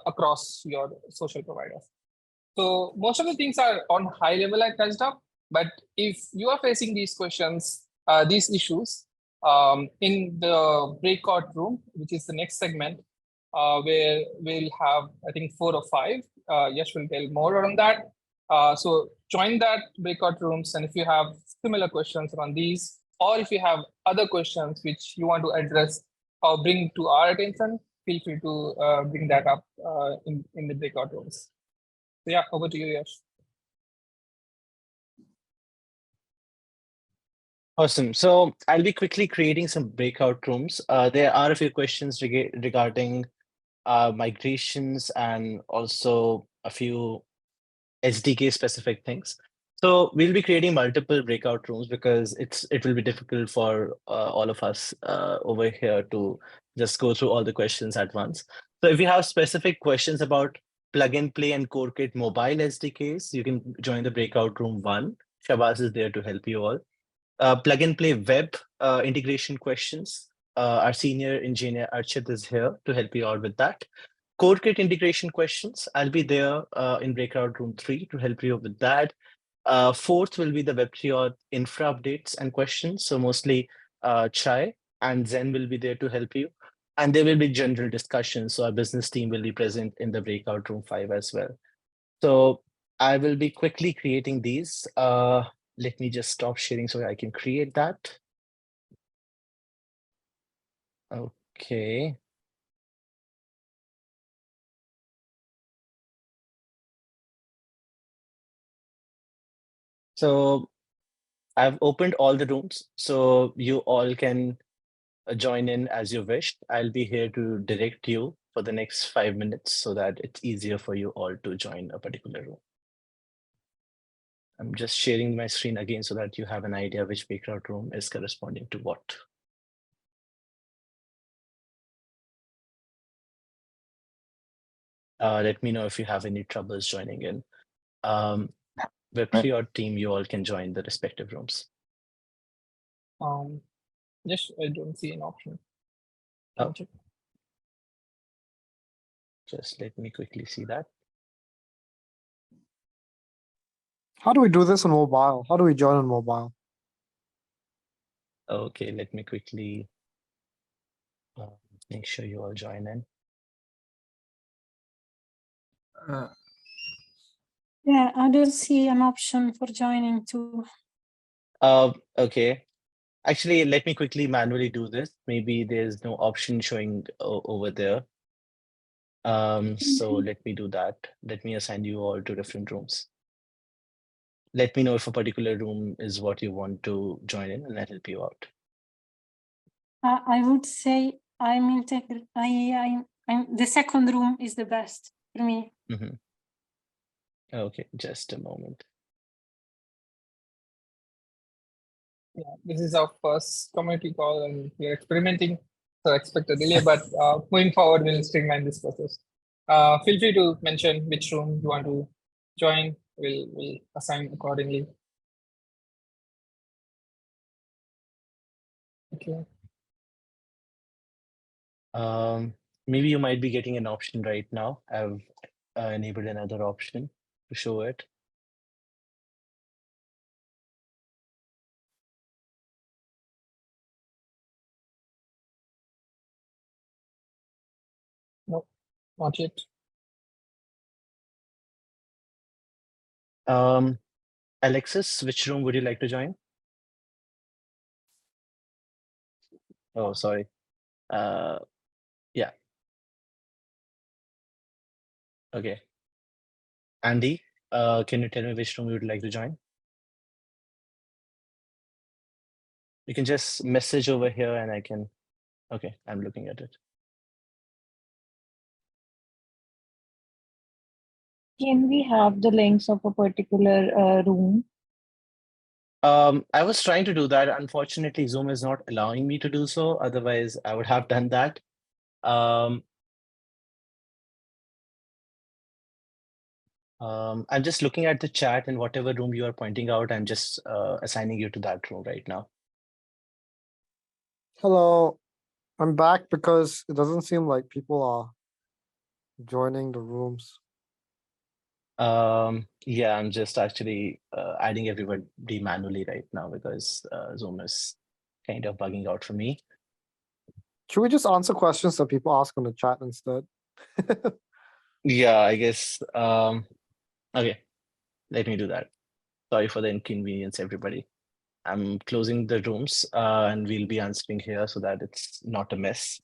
across your social providers. So most of the things are on high level I touched up, but if you are facing these questions, these issues, in the breakout room, which is the next segment, where we'll have, I think, 4 or 5. Yash will tell more on that. So join that breakout rooms, and if you have similar questions on these, or if you have other questions which you want to address or bring to our attention, feel free to bring that up in the breakout rooms. So yeah, over to you, Yash. Awesome. So I'll be quickly creating some breakout rooms. There are a few questions regarding migrations and also a few SDK specific things. So we'll be creating multiple breakout rooms because it will be difficult for all of us over here to just go through all the questions at once. So if you have specific questions about plug and play and CodeKit mobile SDKs, you can join the breakout room 1. Shahbaz is there to help you all. Plug and play web integration questions. Our senior engineer Archit is here to help you out with that. CodeKit integration questions. I'll be there in breakout room 3 to help you with that. 4th will be the Web3Auth infra updates and questions. So mostly Chai and Zhen will be there to help you. And there will be general discussions. So our business team will be present in the breakout room 5 as well. So I will be quickly creating these. Let me just stop sharing so I can create that. Okay. So I've opened all the rooms, so you all can join in as you wish. I'll be here to direct you for the next 5 minutes so that it's easier for you all to join a particular room. I'm just sharing my screen again so that you have an idea which breakout room is corresponding to what. Let me know if you have any troubles joining in. Web3Auth team, you all can join the respective rooms. Yes, I don't see an option. Oh. Just let me quickly see that. How do we do this on mobile? How do we join on mobile? Okay, let me quickly make sure you all join in. Yeah, I don't see an option for joining too. Okay. Actually, let me quickly manually do this. Maybe there's no option showing over there. So let me do that. Let me assign you all to different rooms. Let me know if a particular room is what you want to join in, and I'll help you out. I would say I'm the second room is the best for me. Mhm. Okay, just a moment. Yeah, this is our first community call and we're experimenting. So expect a delay, but moving forward, we'll streamline this process. Feel free to mention which room you want to join. We'll assign accordingly. Okay. Maybe you might be getting an option right now. I've enabled another option to show it. No, not yet. Alexis, which room would you like to join? Oh, sorry. Yeah. Okay. Andy, can you tell me which room you would like to join? You can just message over here and I can, okay, I'm looking at it. Can we have the links of a particular room? I was trying to do that. Unfortunately, Zoom is not allowing me to do so. Otherwise, I would have done that. I'm just looking at the chat, and whatever room you are pointing out, I'm just assigning you to that room right now. Hello, I'm back because it doesn't seem like people are joining the rooms. Yeah, I'm just actually adding everybody manually right now because Zoom is kind of bugging out for me. Should we just answer questions that people ask on the chat instead? Yeah, I guess. Okay, let me do that. Sorry for the inconvenience, everybody. I'm closing the rooms and we'll be answering here so that it's not a mess.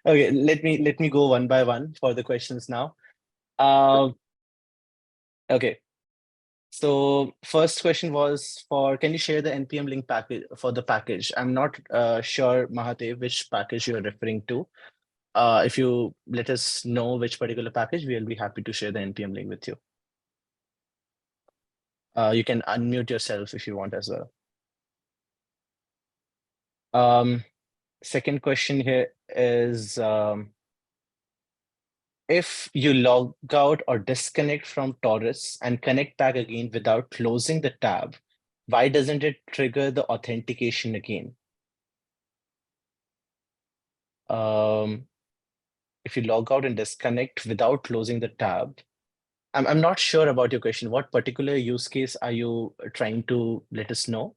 Okay, let me go one by one for the questions now. Okay. So first question was for, can you share the NPM link package for the package? I'm not sure, Mahadev, which package you're referring to. If you let us know which particular package, we'll be happy to share the NPM link with you. You can unmute yourself if you want as well. Second question here is, if you log out or disconnect from Taurus and connect back again without closing the tab, why doesn't it trigger the authentication again? If you log out and disconnect without closing the tab, I'm not sure about your question. What particular use case are you trying to let us know?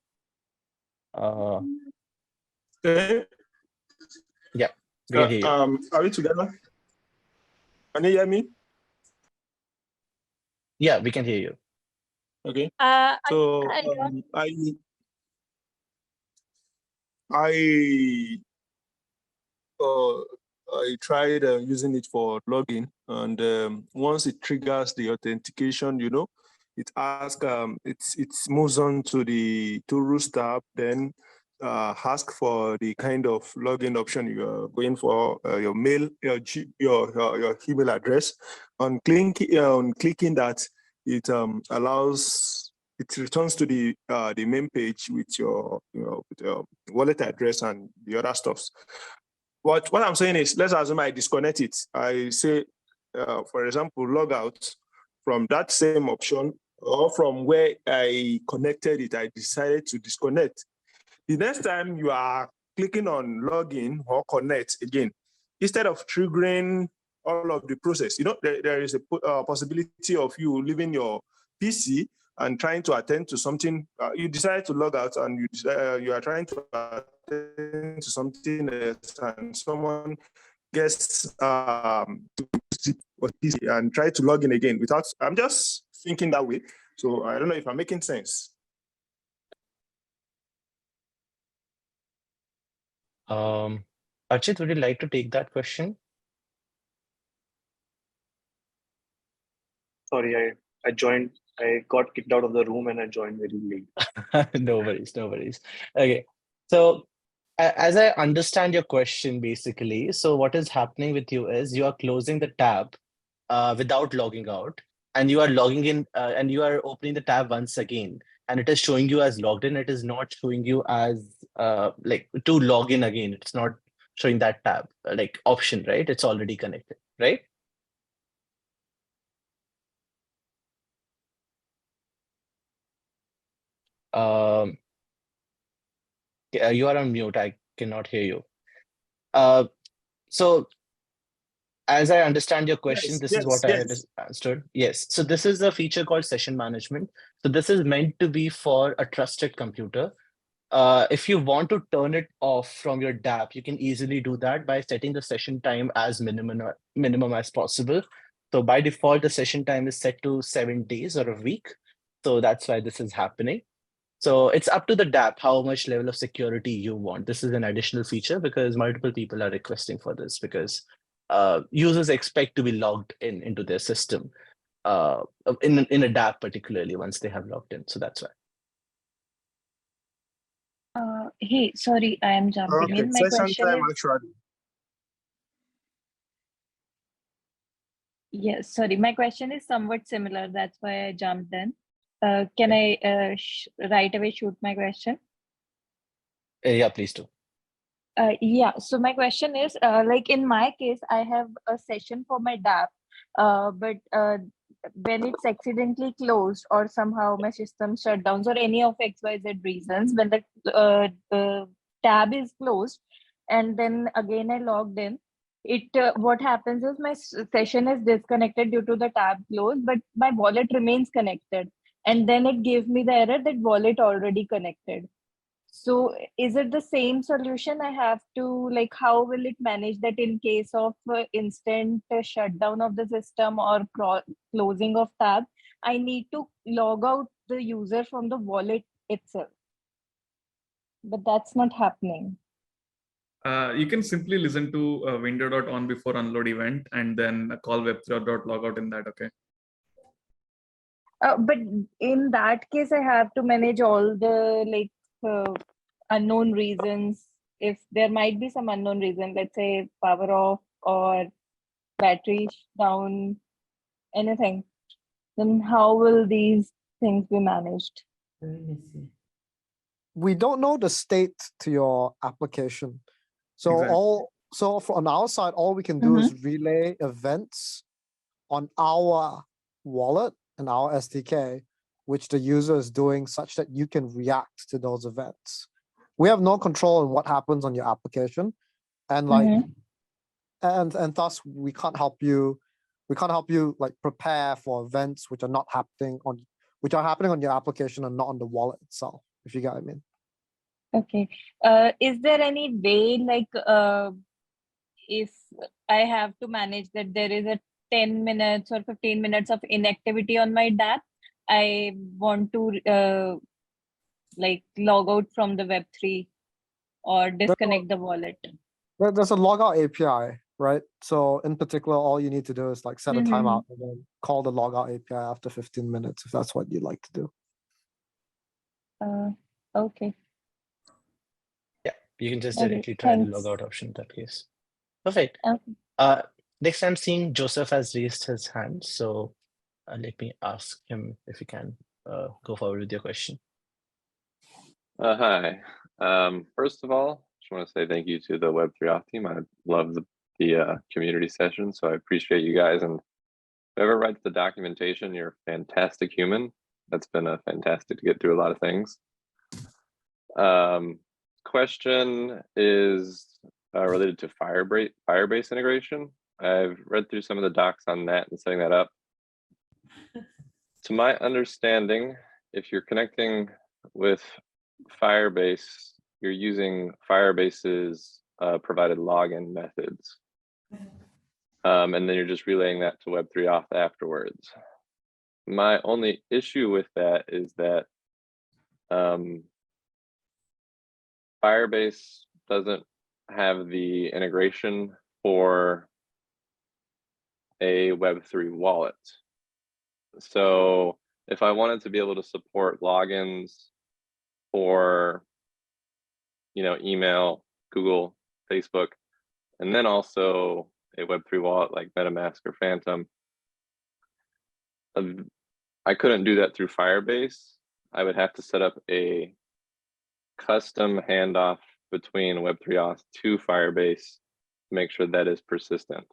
Okay. Yeah, we can hear you. Are we together? Can you hear me? Yeah, we can hear you. Okay. I tried using it for login, and once it triggers the authentication, it asks, it moves on to the tools tab, then ask for the kind of login option you are going for, your mail, your email address. On clicking that, it allows. It returns to the main page with your wallet address and the other stuffs. What I'm saying is, let's assume I disconnect it. I say, for example, log out from that same option, or from where I connected it, I decided to disconnect. The next time you are clicking on login or connect again, instead of triggering all of the process, there is a possibility of you leaving your PC and trying to attend to something. You decide to log out and you are trying to attend to something else, and someone gets to and try to log in again without, I'm just thinking that way. So I don't know if I'm making sense. Archit, would you like to take that question? Sorry, I joined. I got kicked out of the room and I joined very late. No worries, no worries. Okay, so as I understand your question, basically, so what is happening with you is you are closing the tab without logging out, and you are logging in and you are opening the tab once again, and it is showing you as logged in. It is not showing you as like to log in again. It's not showing that tab like option, right? It's already connected, right? Um, you are on mute. I cannot hear you. So as I understand your question, Yes, this is yes, what I yes. understood. Yes. So this is a feature called session management. So this is meant to be for a trusted computer. If you want to turn it off from your dApp, you can easily do that by setting the session time as minimum as possible. So by default, the session time is set to 7 days or a week. So that's why this is happening. So it's up to the dApp how much level of security you want. This is an additional feature because multiple people are requesting for this because users expect to be logged in into their system in a dApp particularly once they have logged in. So that's why. Hey, sorry, I am jumping Okay, in. My session question time is, actually. yes, sorry, my question is somewhat similar. That's why I jumped in. Can I right away shoot my question? Yeah, please do. Yeah, so my question is, like in my case, I have a session for my dApp, but when it's accidentally closed or somehow my system shut down or any of XYZ reasons, when the tab is closed and then again I logged in, what happens is my session is disconnected due to the tab closed, but my wallet remains connected. And then it gives me the error that wallet already connected. So is it the same solution I have to, like, how will it manage that in case of instant shutdown of the system or closing of tab? I need to log out the user from the wallet itself. But that's not happening. You can simply listen to window.on before unload event and then call web3.logout in that, okay? But in that case, I have to manage all the unknown reasons. If there might be some unknown reason, let's say power off or battery down, anything, then how will these things be managed? We don't know the state to your application. So Exactly. on our side, all we can do is relay events on our wallet and our SDK, which the user is doing such that you can react to those events. We have no control on what happens on your application. And and thus we can't help you. We can't help you like prepare for events which are not happening on your application and not on the wallet itself, if you get what I mean. Okay. Is there any way, like, if I have to manage that there is a 10 minutes or 15 minutes of inactivity on my dApp, I want to like log out from the Web3 or disconnect the wallet? There's a logout API, right? So in particular, all you need to do is like set a timeout and then call the logout API after 15 minutes, if that's what you'd like to do. Okay. Yeah, you can just Okay, directly try the thanks. logout option in that case. Perfect. Okay. Next, I'm seeing Joseph has raised his hand. So let me ask him if he can go forward with your question. Hi. First of all, just want to say thank you to the Web3Auth team. I love the community session, so I appreciate you guys. And whoever writes the documentation, you're a fantastic human. That's been fantastic to get through a lot of things. Question is related to Firebase integration. I've read through some of the docs on that and setting that up. To my understanding, if you're connecting with Firebase, you're using Firebase's provided login methods. and then you're just relaying that to Web3 Auth afterwards. My only issue with that is that Firebase doesn't have the integration for a Web3 wallet. So if I wanted to be able to support logins for, email, Google, Facebook, and then also a Web3 wallet like MetaMask or Phantom, I couldn't do that through Firebase. I would have to set up a custom handoff between Web3Auth to Firebase to make sure that is persistent.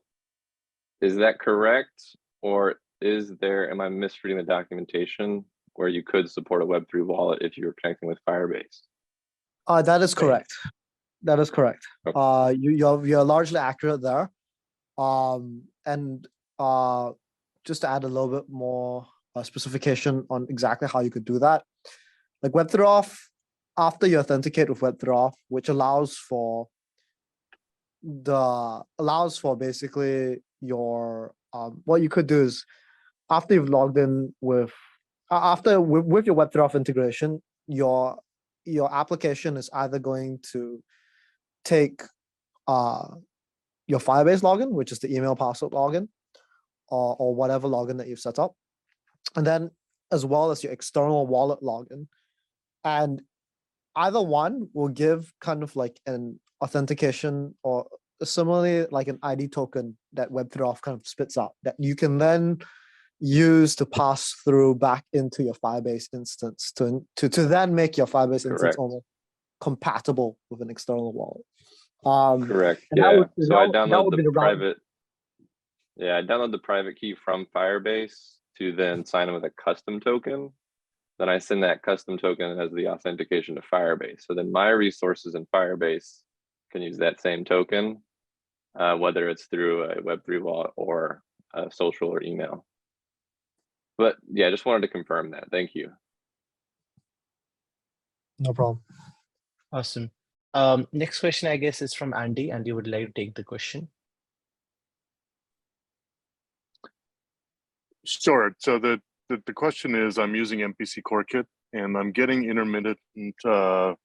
Is that correct? Or am I misreading the documentation where you could support a Web3 wallet if you were connecting with Firebase? That is correct. That is correct. Okay. You're largely accurate there. Just to add a little bit more specification on exactly how you could do that. Like Web3Auth, after you authenticate with Web3Auth, which allows for basically your what you could do is after you've logged in with your Web3Auth integration, your application is either going to take your Firebase login, which is the email password login, or whatever login that you've set up, and then as well as your external wallet login, and either one will give kind of like an authentication or similarly like an ID token that Web3Auth kind of spits out that you can then use to pass through back into your Firebase instance to then make your Firebase instance almost compatible with an external wallet. Correct. Yeah. So I download the private. Yeah, I download the private key from Firebase to then sign in with a custom token. Then I send that custom token as the authentication to Firebase. So then my resources in Firebase can use that same token, whether it's through a Web3 wallet or a social or email. But yeah, I just wanted to confirm that. Thank you. No problem. Awesome. Next question, I guess, is from Andy. Andy would like to take the question. Sure. So the question is, I'm using MPC CoreKit and I'm getting intermittent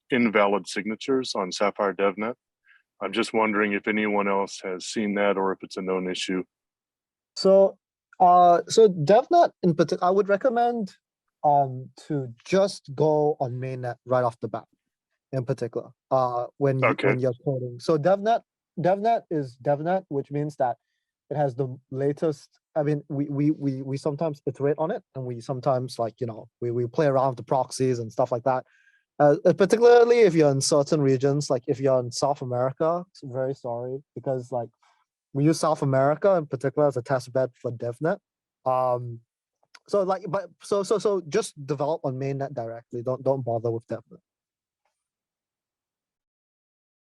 invalid signatures on Sapphire DevNet. I'm just wondering if anyone else has seen that or if it's a known issue. So DevNet in particular, I would recommend to just go on mainnet right off the bat in particular when you're coding. So DevNet is DevNet, which means that it has the latest. I mean, we sometimes iterate on it, and we sometimes we play around with the proxies and stuff like that. Particularly if you're in certain regions, like if you're in South America, very sorry, because we use South America in particular as a test bed for DevNet. So just develop on mainnet directly. Don't bother with DevNet.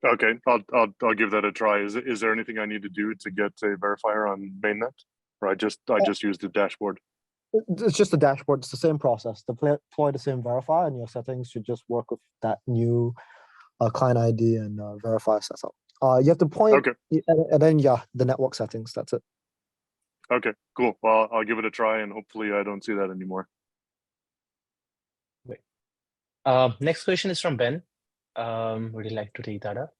Okay, I'll give that a try. Is there anything I need to do to get a verifier on mainnet, or I just use the dashboard? It's just a dashboard. It's the same process. Deploy the same verifier, and your settings should just work with that new client ID and verifier setup. You have to point, and then the network settings. That's it. Okay, cool. Well, I'll give it a try, and hopefully I don't see that anymore. Great. Next question is from Ben. Would you like to take that up?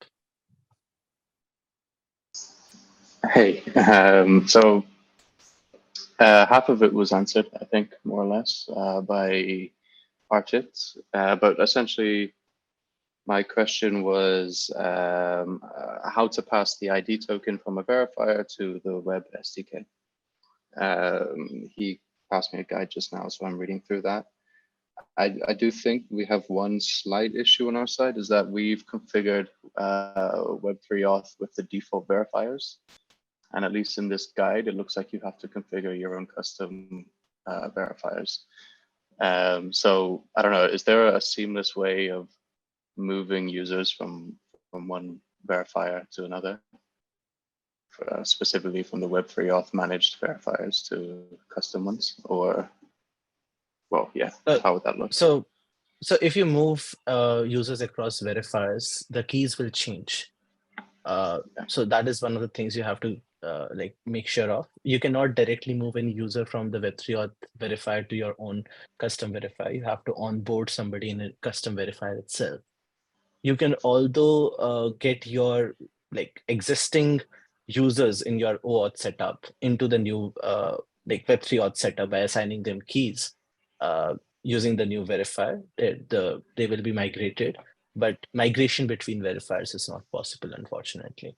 Hey, so half of it was answered, I think, more or less, by Archit. But essentially, my question was how to pass the ID token from a verifier to the web SDK. He passed me a guide just now, so I'm reading through that. I do think we have one slight issue on our side, is that we've configured Web3Auth with the default verifiers. And at least in this guide, it looks like you have to configure your own custom verifiers. So I don't know, is there a seamless way of moving users from one verifier to another? Specifically from the Web3Auth managed verifiers to custom ones, or, well, yeah, how would that look? So if you move users across verifiers, the keys will change. So that is one of the things you have to like make sure of. You cannot directly move any user from the Web3 Auth verifier to your own custom verifier. You have to onboard somebody in a custom verifier itself. You can although get your like existing users in your OAuth setup into the new like Web3 Auth setup by assigning them keys using the new verifier. They will be migrated, but migration between verifiers is not possible, unfortunately.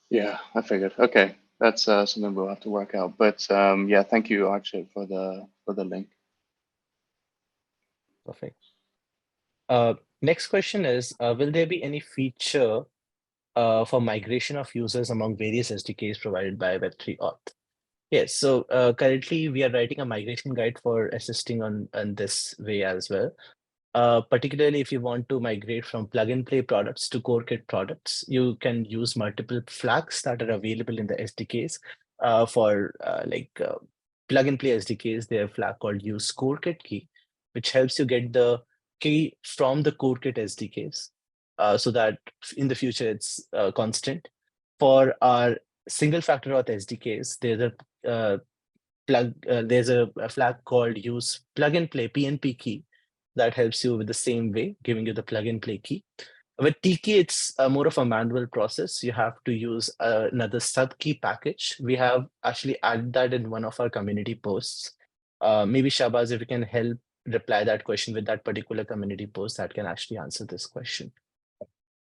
Yeah, I figured. Okay, that's something we'll have to work out. But yeah, thank you, Akshay, for the link. Perfect. Next question is, will there be any feature for migration of users among various SDKs provided by Web3 Auth? Yes, so currently we are writing a migration guide for assisting on this way as well. Particularly if you want to migrate from plug-and-play products to core kit products, you can use multiple flags that are available in the SDKs. For plug-and-play SDKs, they have a flag called use core kit key, which helps you get the key from the core kit SDKs so that in the future it's constant. For our single factor auth SDKs, there's a flag called use plug and play PNP key that helps you with the same way, giving you the plug and play key. With TK, it's more of a manual process. You have to use another sub key package. We have actually added that in one of our community posts. Maybe Shahbaz, if you can help reply that question with that particular community post, that can actually answer this question.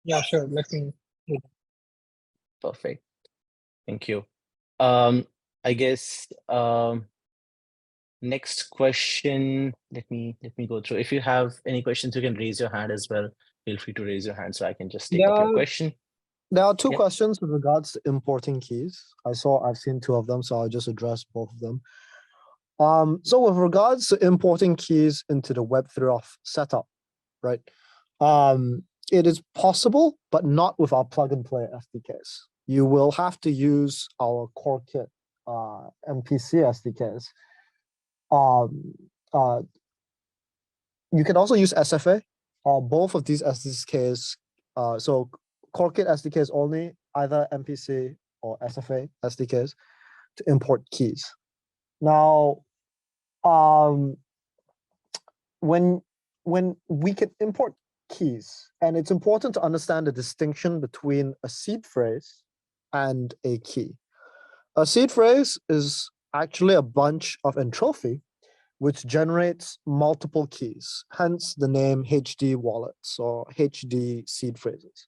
Yeah, sure. Let me. Perfect. Thank you. I guess next question, let me go through. If you have any questions, you can raise your hand as well. Feel free to raise your hand so I can just take up your question. There are two Yeah. questions with regards to importing keys. I've seen two of them, so I'll just address both of them. So with regards to importing keys into the Web3 Auth setup, right? It is possible, but not with our plug and play SDKs. You will have to use our core kit MPC SDKs. You can also use SFA. Both of these SDKs, so core kit SDKs only, either MPC or SFA SDKs to import keys. Now, when we can import keys, and it's important to understand the distinction between a seed phrase and a key. A seed phrase is actually a bunch of entropy which generates multiple keys, hence the name HD wallets or HD seed phrases,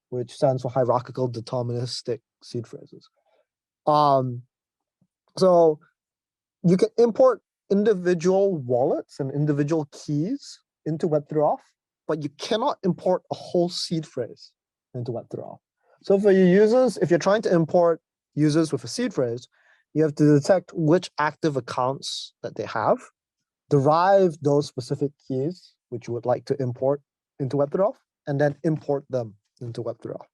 which stands for hierarchical deterministic seed phrases. So you can import individual wallets and individual keys into Web3 Auth, but you cannot import a whole seed phrase into Web3 Auth. So for your users, if you're trying to import users with a seed phrase, you have to detect which active accounts that they have, derive those specific keys which you would like to import into Web3 Auth, and then import them into Web3 Auth.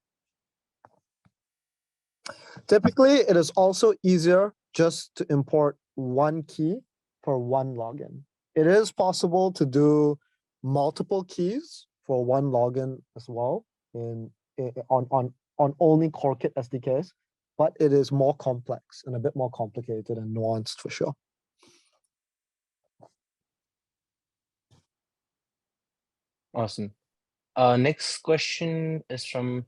Typically, it is also easier just to import one key for one login. It is possible to do multiple keys for one login as well on only core kit SDKs, but it is more complex and a bit more complicated and nuanced for sure. Awesome. Next question is from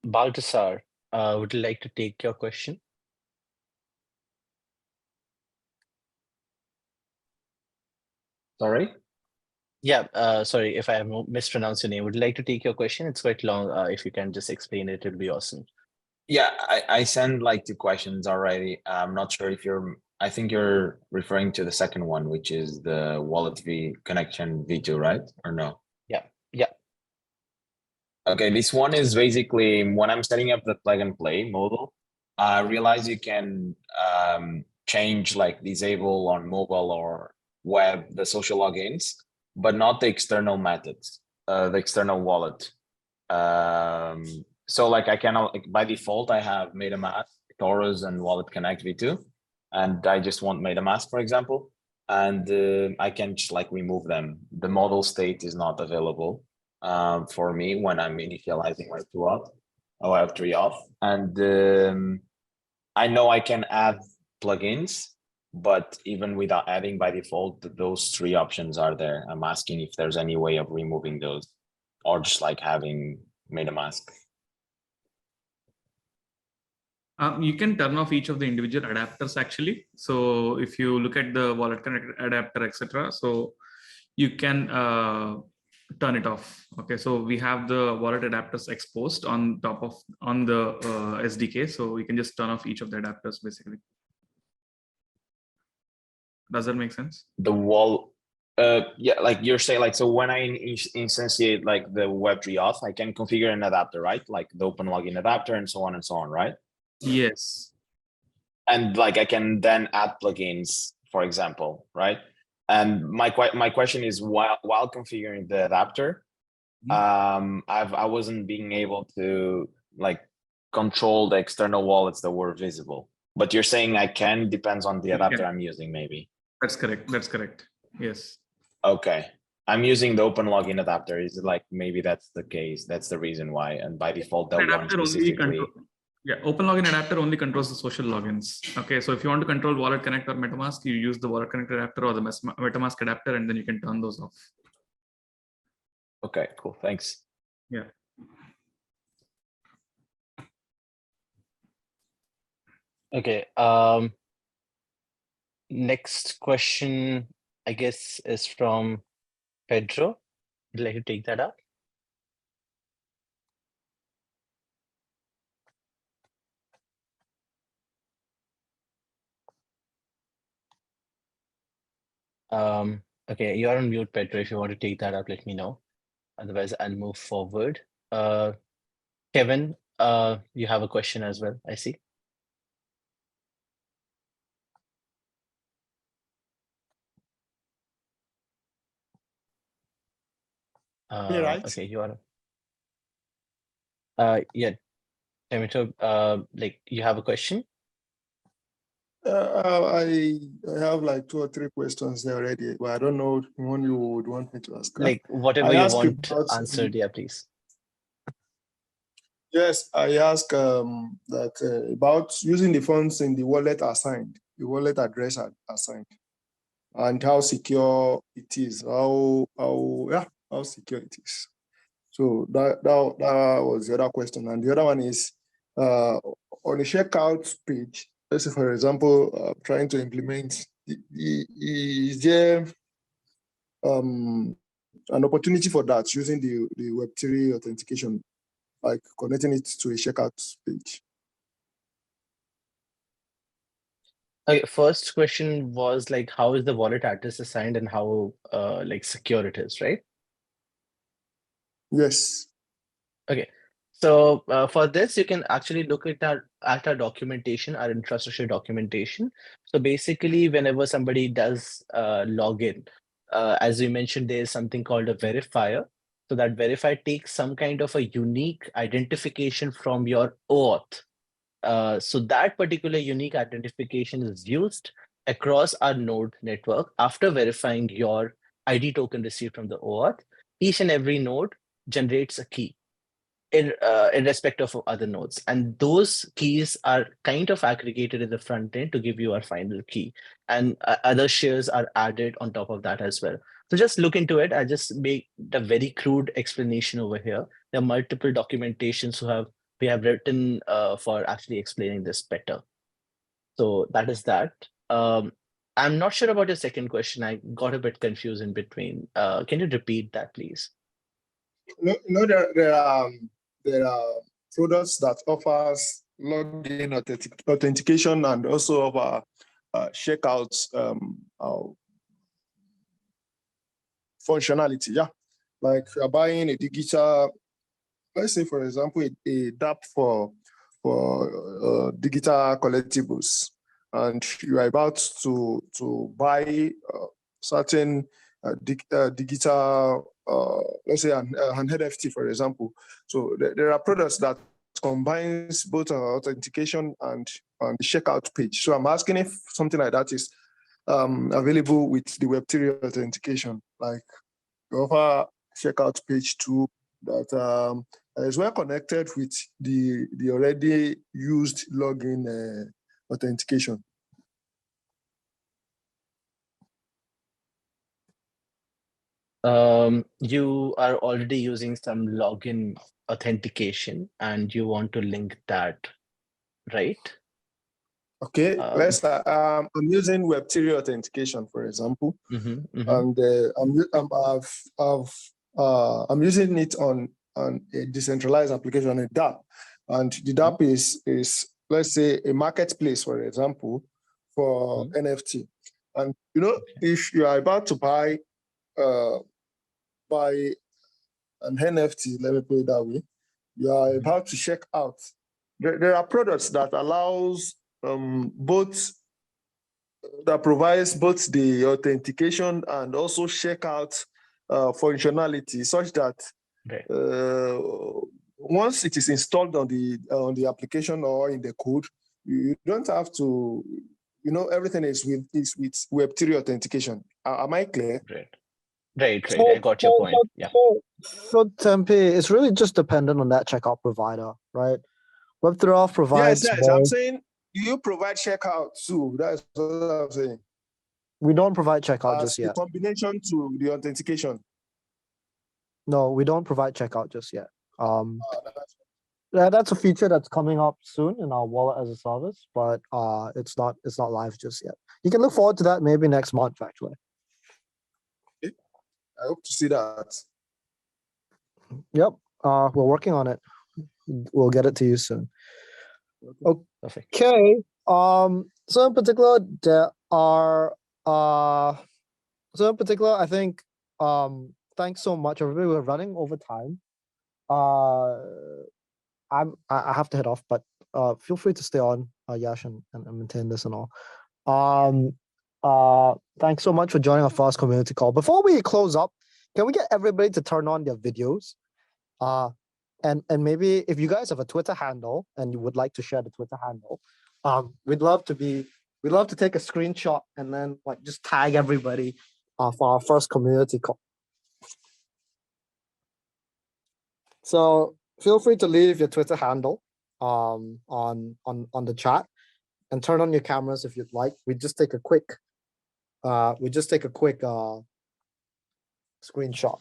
Baltasar. Would you like to take your question? Sorry? Yeah, sorry if I have mispronounced your name. Would you like to take your question? It's quite long. If you can just explain it, it'll be awesome. Yeah, I sent like 2 questions already. I'm not sure if I think you're referring to the second one, which is the wallet v connection v2, right? Or no? Yeah. Okay, this one is basically when I'm setting up the plug and play model, I realize you can change like disable on mobile or web the social logins, but not the external methods, the external wallet. So like I cannot, like, by default, I have MetaMask, Taurus, and Wallet Connect v2, and I just want MetaMask, for example, and I can just like remove them. The model state is not available for me when I'm initializing my Auth. Web3 Auth, and I know I can add plugins, but even without adding by default, those three options are there. I'm asking if there's any way of removing those, or just like having MetaMask. You can turn off each of the individual adapters actually. So if you look at the wallet connect adapter, etc., so you can turn it off. Okay, so we have the wallet adapters exposed on top of the SDK, so we can just turn off each of the adapters basically. Does that make sense? The wall, yeah, like you're saying, like, so when I instantiate like the Web3 Auth, I can configure an adapter, right? Like the open login adapter and so on, right? Yes. And like I can then add plugins, for example, right? And my question is, while configuring the adapter, I wasn't being able to like control the external wallets that were visible. But you're saying I can, depends on the adapter I'm using, maybe. That's correct. That's correct. Yes. Okay. I'm using the open login adapter. Is it like maybe that's the case? That's the reason why. And by default, that one specifically. Yeah, open login adapter only controls the social logins. Okay, so if you want to control Wallet Connect or MetaMask, you use the Wallet Connect adapter or the MetaMask adapter, and then you can turn those off. Okay, cool. Thanks. Yeah. Okay. Next question, I guess, is from Pedro. Would you like to take that up? Okay, you're on mute, Pedro. If you want to take that up, let me know. Otherwise, I'll move forward. Kevin, you have a question as well, I see. Right? Okay, you are. Yeah, Demeter, like you have a question? I have like 2 or 3 questions there already, but I don't know one you would want me to ask. Like whatever you want answered, yeah, please. Yes, I ask that about using the funds in the wallet assigned, the wallet address assigned, and how secure it is, how secure it is. So that was the other question, and the other one is on the checkout page. Let's say, for example, trying to implement, is there an opportunity for that using the Web3 authentication, like connecting it to a checkout page? Okay, first question was like, how is the wallet address assigned and how like secure it is, right? Yes. Okay. So for this, you can actually look at our documentation, our infrastructure documentation. So basically, whenever somebody does log in, as we mentioned, there's something called a verifier. So that verifier takes some kind of a unique identification from your OAuth. So that particular unique identification is used across our node network after verifying your ID token received from the OAuth. Each and every node generates a key irrespective of other nodes. And those keys are kind of aggregated in the front end to give you our final key. And other shares are added on top of that as well. So just look into it. I just made a very crude explanation over here. There are multiple documentations we have written for actually explaining this better. So that is that. I'm not sure about your second question. I got a bit confused in between. Can you repeat that, please? No, there are products that offers login authentication and also offer checkouts functionality. Yeah, like if you're buying a digital, let's say for example, a DApp for digital collectibles, and you are about to buy certain digital, let's say an NFT, for example. So there are products that combines both authentication and the checkout page. So I'm asking if something like that is available with the Web3 authentication, like you offer checkout page to that is well connected with the already used login authentication. You are already using some login authentication and you want to link that, right? Okay, let's. I'm using Web3 authentication, for example, and I'm using it on a decentralized application, a DApp, and the DApp is let's say a marketplace, for example, for NFT. And you know, if you are about to buy an NFT, let me put it that way, you are about to check out. There are products that allows both that provides both the authentication and also checkout functionality, such that once it is installed on the application or in the code, you don't have to, you know, everything is with Web3 authentication. Am I clear? Right. I got your point. Yeah. So Tempe, it's really just dependent on that checkout provider, right? Web3Auth provides. Yes. I'm saying you provide checkout too. That's what I'm saying. We don't provide checkout just As a yet. combination to the authentication. No, we don't provide checkout just yet. That's a feature that's coming up soon in our wallet as a service, but it's not live just yet. You can look forward to that maybe next month, actually. I hope to see that. Yep. We're working on it. We'll get it to you soon. Okay. So in particular, there are I think thanks so much, everybody. We're running over time. I have to head off, but feel free to stay on, Yash, and maintain this and all. Thanks so much for joining our first community call. Before we close up, can we get everybody to turn on their videos? And maybe if you guys have a Twitter handle and you would like to share the Twitter handle, we'd love to take a screenshot and then like just tag everybody for our first community call. So feel free to leave your Twitter handle on the chat and turn on your cameras if you'd like. We just take a quick screenshot.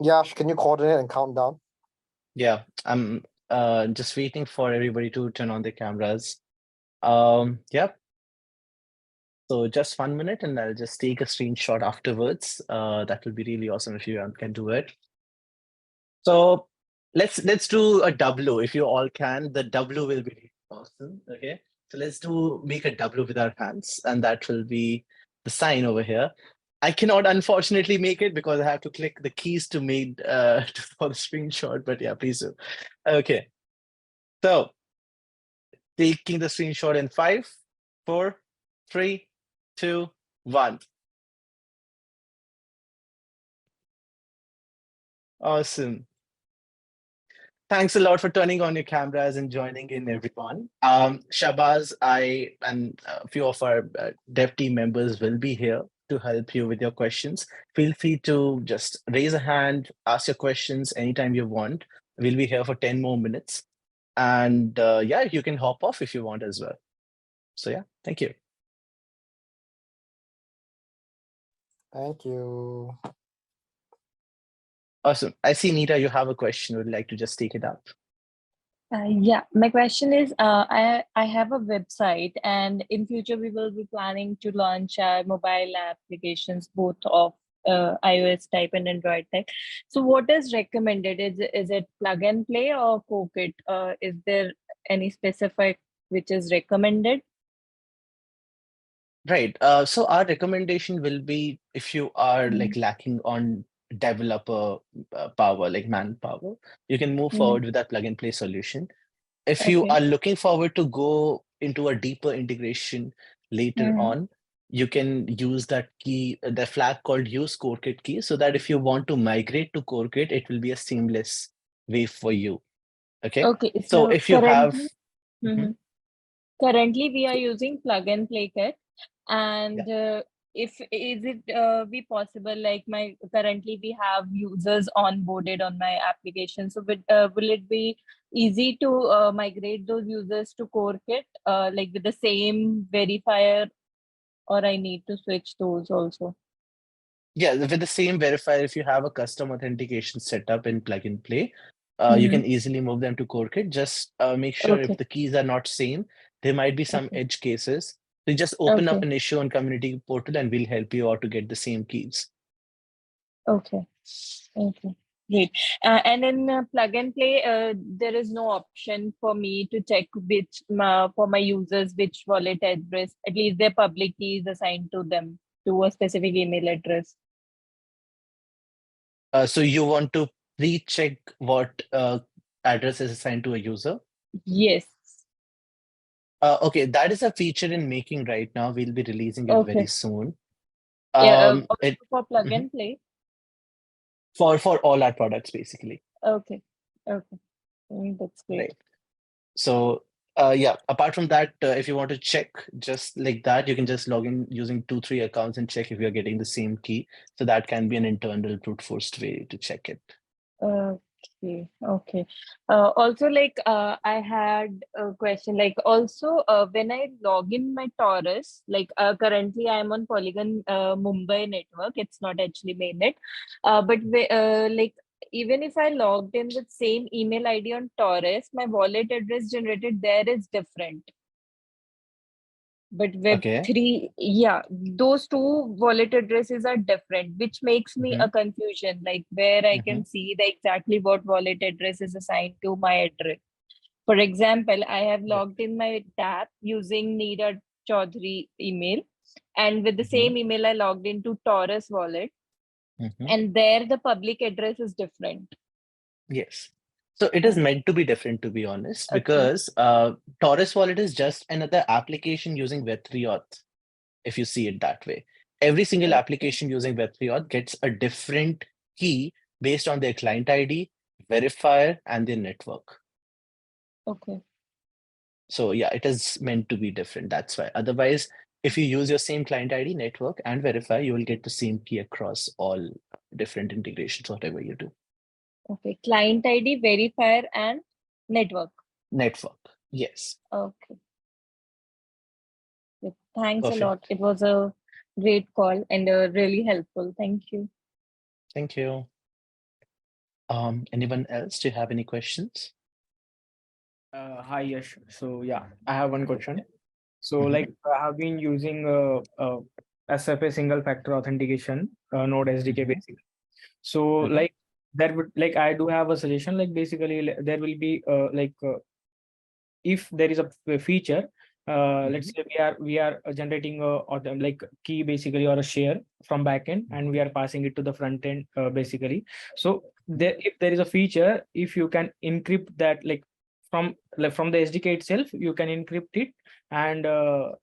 Yash, can you coordinate and count down? Yeah, I'm just waiting for everybody to turn on their cameras. Yep. So just 1 minute and I'll just take a screenshot afterwards. That will be really awesome if you can do it. So let's do a W if you all can. The W will be really awesome. Okay. So let's make a W with our hands, and that will be the sign over here. I cannot unfortunately make it because I have to click the keys to make for the screenshot, but yeah, please do. Okay. So taking the screenshot in 5, 4, 3, 2, 1. Awesome. Thanks a lot for turning on your cameras and joining in, everyone. Shahbaz, I and a few of our dev team members will be here to help you with your questions. Feel free to just raise a hand, ask your questions anytime you want. We'll be here for 10 more minutes. And yeah, you can hop off if you want as well. So yeah, thank you. Thank you. Awesome. I see, Nita, you have a question. Would like to just take it up? Yeah, my question is, I have a website, and in future we will be planning to launch our mobile applications, both of iOS type and Android type. So what is recommended? Is it plug and play or Cookit? Is there any specific which is recommended? Right. So our recommendation will be if you are like lacking on developer power, like manpower, you can move forward with that plug and play solution. If you are looking forward to go into a deeper integration later on, you can use that key, the flag called use CoreKit key, so that if you want to migrate to CoreKit, it will be a seamless way for you. Okay. Okay. So if you have currently we are using plug and play kit, and if is it be possible, like currently we have users onboarded on my application, so will it be easy to migrate those users to CoreKit like with the same verifier, or I need to switch those also? Yeah, with the same verifier, if you have a custom authentication set up in plug and play, you can easily move them to CoreKit. Just make sure if Okay. the keys are not same, there might be some Okay. edge cases. So just open up Okay. an issue on community portal and we'll help you out to get the same keys. Okay. Okay. Great. And in plug and play, there is no option for me to check which for my users which wallet address, at least their public key is assigned to them to a specific email address. So you want to pre-check what address is assigned to a user? Yes. Okay, that is a feature in making right now. We'll be releasing it very Okay. soon. Yeah. Also It for plug and play. for all our products basically. Okay. Okay. That's great. Right. So yeah, apart from that, if you want to check just like that, you can just log in using 2-3 accounts and check if you're getting the same key. So that can be an internal brute forced way to check it. Okay. Okay. Also, like I had a question. Like also, when I log in my Taurus, like currently I am on Polygon Mumbai network. It's not actually mainnet. But like even if I logged in with same email ID on Taurus, my wallet address generated there is different. But Okay. Web3, yeah, those two wallet addresses are different, which makes me a confusion, like where I can see the exactly what wallet address is assigned to my address. For example, I have logged in my DApp using Neeraj Chaudhary email, and with the same email, I logged into Taurus wallet, and there the public address is different. Yes. So it is meant to be different, to be honest, Okay. because Taurus Wallet is just another application using Web3 Auth, if you see it that way. Every single application using Web3 Auth gets a different key based on their client ID, verifier, and their network. Okay. So yeah, it is meant to be different. That's why. Otherwise, if you use your same client ID, network, and verifier, you will get the same key across all different integrations, whatever you do. Okay. Client ID, verifier, and network. Network. Yes. Okay. Thanks a Perfect. lot. It was a great call and really helpful. Thank you. Thank you. Anyone else? Do you have any questions? Hi, Yash. So yeah, I have one question. So like I have been using SFA single factor authentication node SDK basically. So like there would like I do have a suggestion, like basically there will be if there is a feature, let's say we are generating like key basically or a share from backend, and we are passing it to the front end basically. So there, if there is a feature, if you can encrypt that, like from the SDK itself, you can encrypt it, and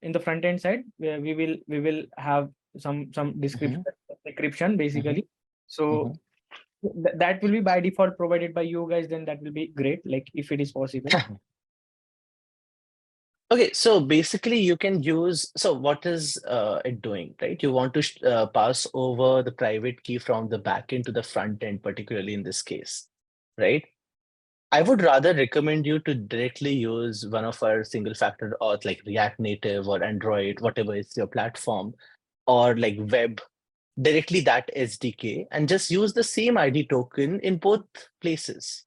in the front end side we will have some description encryption basically. So that will be by default provided by you guys. Then that will be great, like if it is possible. Okay, so basically you can use, so what is it doing, right? You want to pass over the private key from the backend to the front end, particularly in this case, right? I would rather recommend you to directly use one of our single factor auth like React Native or Android, whatever is your platform, or like web, directly that SDK, and just use the same ID token in both places,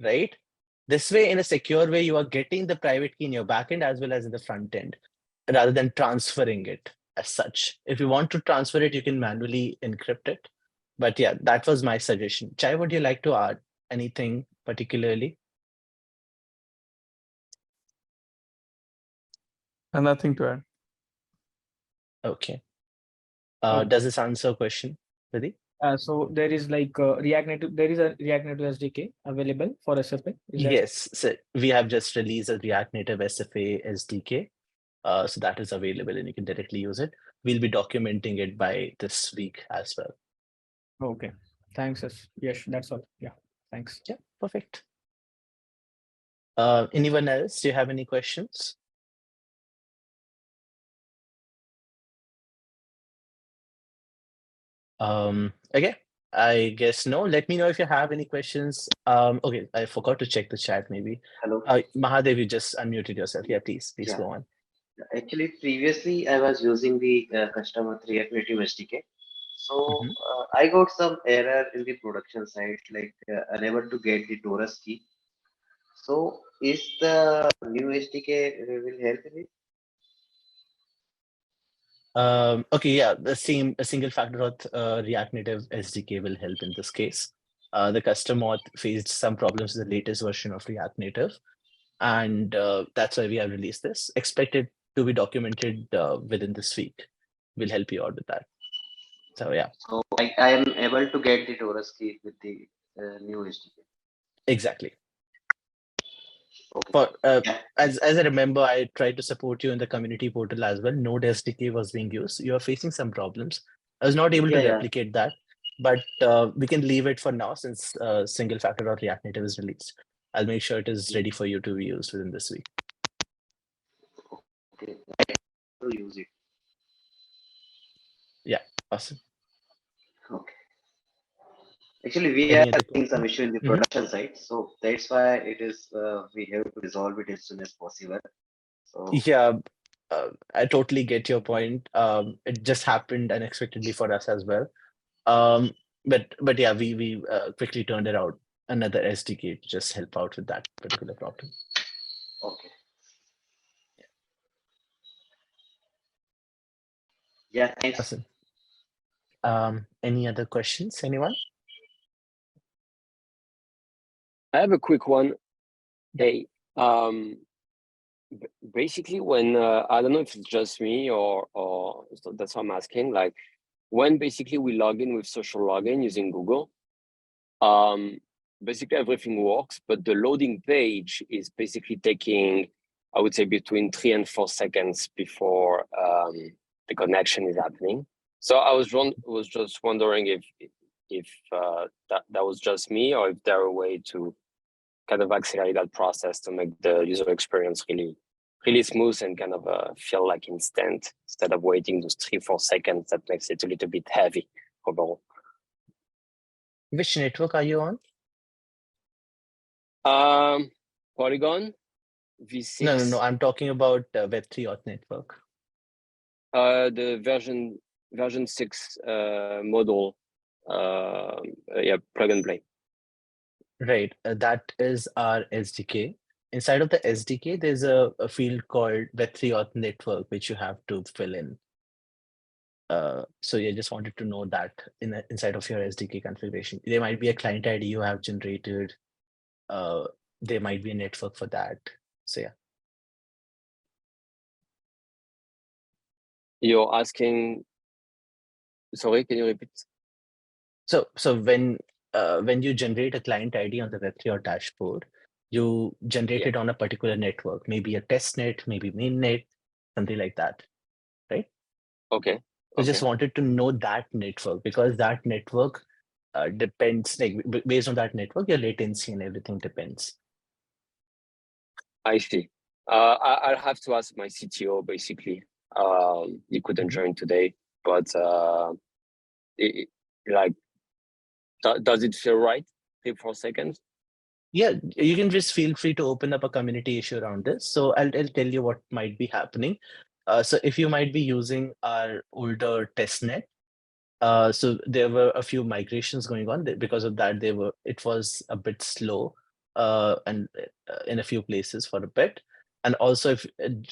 right? This way, in a secure way, you are getting the private key in your backend as well as in the front end, rather than transferring it as such. If you want to transfer it, you can manually encrypt it. But yeah, that was my suggestion. Chai, would you like to add anything particularly? Nothing to add. Okay. Does this answer your question, Pradeep? So there is like React Native. There is a React Native SDK available for SFA. Is that Yes, so we have just released a React Native SFA SDK. So that is available and you can directly use it. We'll be documenting it by this week as well. okay? Thanks. Yes, that's all. Yeah, thanks. Yeah, perfect. Anyone else? Do you have any questions? Okay, I guess no. Let me know if you have any questions. Okay, I forgot to check the chat maybe. Hello. Mahadev, you just unmuted yourself. Yeah, please Yeah. go on. Actually, previously I was using the customer React Native SDK. So I got some error in the production side, like unable to get the Taurus key. So is the new SDK will help in it? Okay, yeah, the same a single factor auth React Native SDK will help in this case. The custom auth faced some problems with the latest version of React Native, and that's why we have released this. Expect it to be documented within this week. We'll help you out with that. So yeah. So I am able to get the Taurus key with the new SDK. Exactly. Okay. For as I remember, I tried to support you in the community portal as well. Node SDK was being used. You are facing some problems. I was not able to replicate that, but we can leave it for now since single factor or React Native is released. I'll make sure it is ready for you to be used within this week. Okay, I will use it. Yeah, awesome. Okay. Actually, we are having some issue in the production side, so that's why it is we have to resolve it as soon as possible. So yeah, I totally get your point. It just happened unexpectedly for us as well. But yeah, we quickly turned it out another SDK to just help out with that particular problem. Okay. Yeah, thanks. Awesome. Any other questions, anyone? I have a quick one. Hey, basically when I don't know if it's just me or so that's what I'm asking, like when basically we log in with social login using Google, basically everything works, but the loading page is basically taking, I would say, between 3 and 4 seconds before the connection is happening. So I was just wondering if that was just me, or if there a way to kind of accelerate that process to make the user experience really smooth and kind of feel like instant instead of waiting those 3-4 seconds. That makes it a little bit heavy overall. Which network are you on? Polygon V6. No. I'm talking about Web3 Auth network. The version 6 model. Yeah, plug and play. Right. That is our SDK. Inside of the SDK, there's a field called Web3 Auth network, which you have to fill in. So yeah, just wanted to know that inside of your SDK configuration, there might be a client ID you have generated. There might be a network for that. So yeah. You're asking, sorry, can you repeat? So when you generate a client ID on the Web3 Auth dashboard, you generate it on a particular network, maybe a test net, maybe mainnet, something like that, right? Okay. So just wanted to know that network, because that network depends, like based on that network, your latency and everything depends. I see. I'll have to ask my CTO basically. He couldn't join today, but does it feel right? 3-4 seconds? Yeah, you can just feel free to open up a community issue around this. So I'll tell you what might be happening. So if you might be using our older testnet, so there were a few migrations going on. Because of that, it was a bit slow and in a few places for a bit. And also if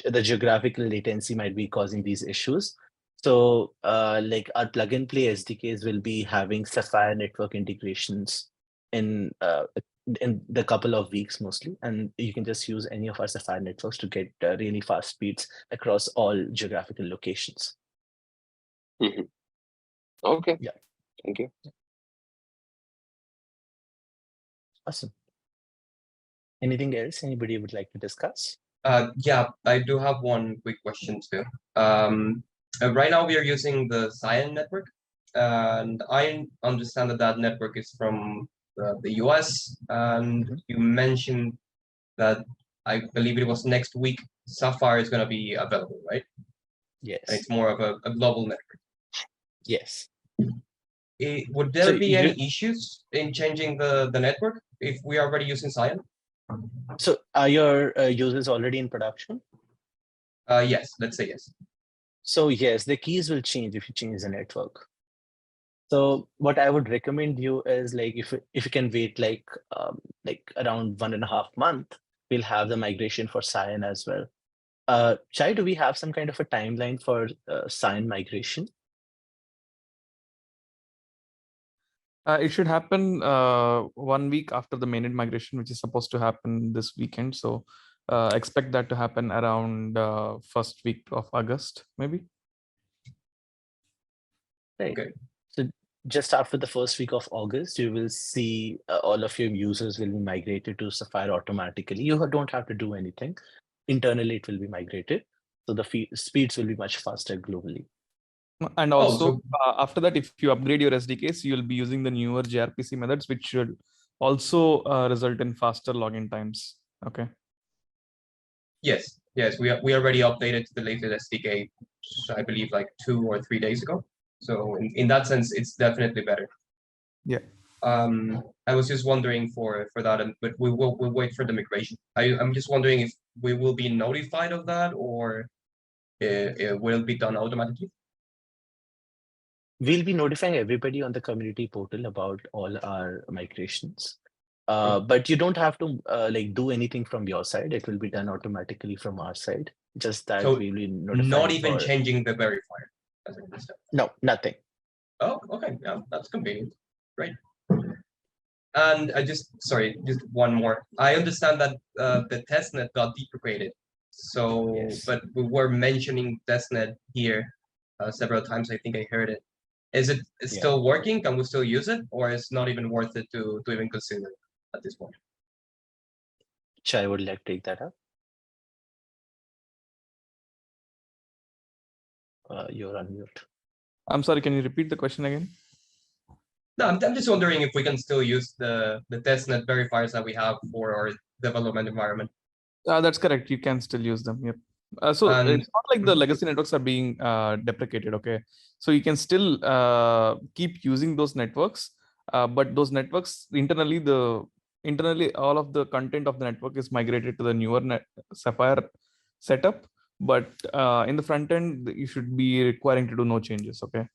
the geographical latency might be causing these issues. So like our plug and play SDKs will be having Sapphire network integrations in the couple of weeks mostly, and you can just use any of our Sapphire networks to get really fast speeds across all geographical locations. Okay. Yeah. Thank you. Awesome. Anything else anybody would like to discuss? Yeah, I do have one quick question too. Right now we are using the Cyan network, and I understand that network is from the US, and you mentioned that I believe it was next week Sapphire is going to be available, right? Yes. And it's more of a global network. Yes. would there So be any issues in changing the network if we are already using Cyan? So are your users already in production? Yes, let's say yes. So yes, the keys will change if you change the network. So what I would recommend you is like if you can wait like around 1.5 months, we'll have the migration for Cyan as well. Chai, do we have some kind of a timeline for Cyan migration? It should happen 1 week after the mainnet migration, which is supposed to happen this weekend. So expect that to happen around first week of August, maybe. Right. Okay. So just after the first week of August, you will see all of your users will be migrated to Sapphire automatically. You don't have to do anything. Internally, it will be migrated. So the speeds will be much faster globally. And also after that, if you upgrade your SDKs, you'll be using the newer gRPC methods, which should also result in faster login times. Okay. Yes, we already updated to the latest SDK, I believe like 2 or 3 days ago. So in that sense, it's definitely better. Yeah. I was just wondering for that, but we'll wait for the migration. I'm just wondering if we will be notified of that, or it will be done automatically. We'll be notifying everybody on the community portal about all our migrations. But you don't have to like do anything from your side. It will be done automatically from our side. Just that So we will notify. not even changing the verifier. No, nothing. Oh, okay. Yeah, that's convenient. Great. And just one more. I understand that the testnet got deprecated. So, yes. But we were mentioning testnet here several times. I think I heard it. Is it still working? Can we still use it, or it's not even worth it to even consider at this point? Chai would like to take that up. You're on mute. I'm sorry. Can you repeat the question again? No, I'm just wondering if we can still use the testnet verifiers that we have for our development environment. That's correct. You can still use them. Yep. So it's not like the legacy networks are being deprecated. Okay. So you can still keep using those networks, but those networks internally, all of the content of the network is migrated to the newer Sapphire setup. But in the front end, you should be requiring to do no changes. Okay.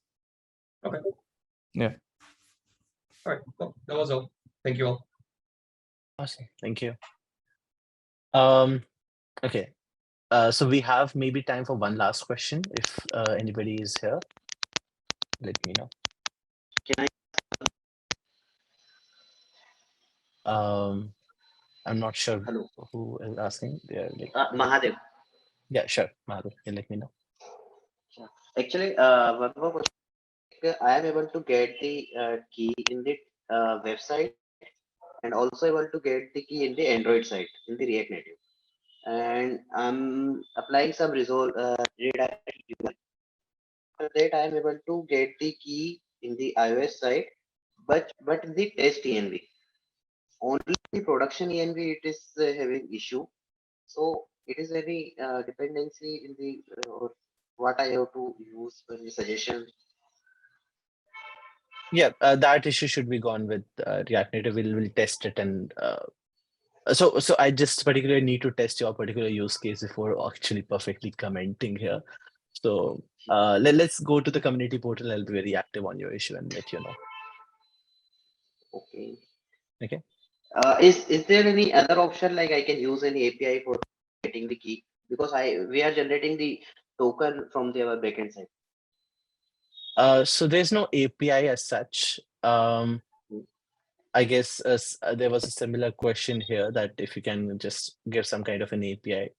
Okay. Yeah. All right. Well, that was all. Thank you all. Awesome. Thank you. Okay. So we have maybe time for one last question. If anybody is here, let me know. Can I? I'm not sure who is asking. Like, Mahadev. Yeah, sure. Mahadev, can let me know. Actually, one more question. I am able to get the key in the website, and also able to get the key in the Android side in the React Native. And I'm applying some redirect. For that, I am able to get the key in the iOS side, but the test env. Only the production env it is having issue. So it is any dependency in the or what I have to use for the suggestion. Yeah, that issue should be gone with React Native. We'll test it, and so I just particularly need to test your particular use case before actually perfectly commenting here. So let's go to the community portal. I'll be very active on your issue and let you know. Okay. Okay. Is there any other option like I can use any API for getting the key, because we are generating the token from our backend side. So there's no API as such. I guess there was a similar question here that if you can just give some kind of an API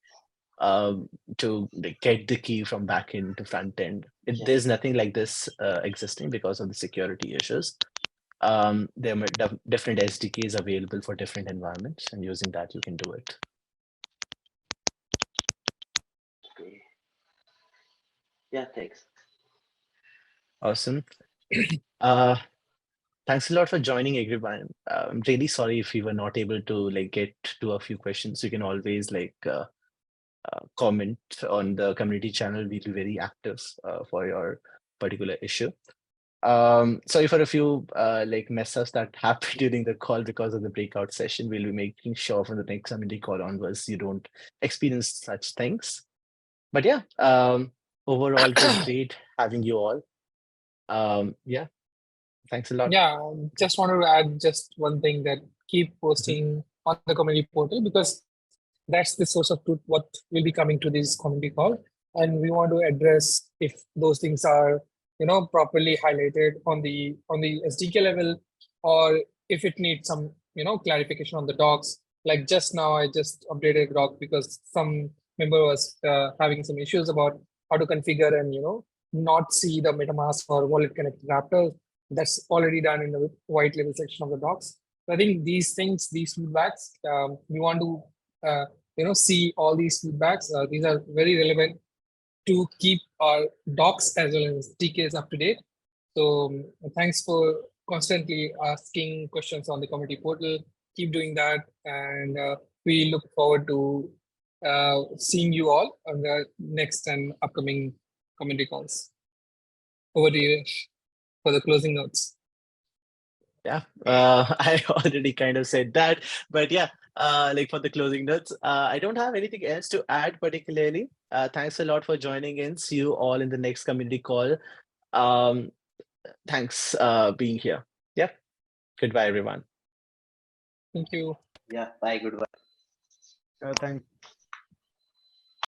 to get the key from backend to front end. There's nothing like this existing because of the security issues. There are different SDKs available for different environments, and using that you can do it. Okay. Yeah, thanks. Awesome. Thanks a lot for joining, everyone. I'm really sorry if we were not able to get to a few questions. You can always comment on the community channel. We'll be very active for your particular issue. Sorry for a few like mess-ups that happened during the call because of the breakout session. We'll be making sure from the next community call onwards you don't experience such things. But yeah, overall it was great having you all. Yeah, thanks a lot. Yeah, just wanted to add just one thing, that keep posting on the community portal, because that's the source of truth what will be coming to this community call, and we want to address if those things are properly highlighted on the SDK level, or if it needs some clarification on the docs. Like just now I just updated doc because some member was having some issues about how to configure and not see the MetaMask or wallet connected Raptor. That's already done in the white label section of the docs. So I think these things, these feedbacks, we want to see all these feedbacks. These are very relevant to keep our docs as well as TKs up to date. So thanks for constantly asking questions on the community portal. Keep doing that, and we look forward to seeing you all on the next and upcoming community calls. Over to you, Yash, for the closing notes. Yeah, I already kind of said that, but yeah, like for the closing notes, I don't have anything else to add particularly. Thanks a lot for joining in. See you all in the next community call. Thanks being here. Yeah, goodbye everyone. Thank you. Yeah, bye, goodbye. Thanks.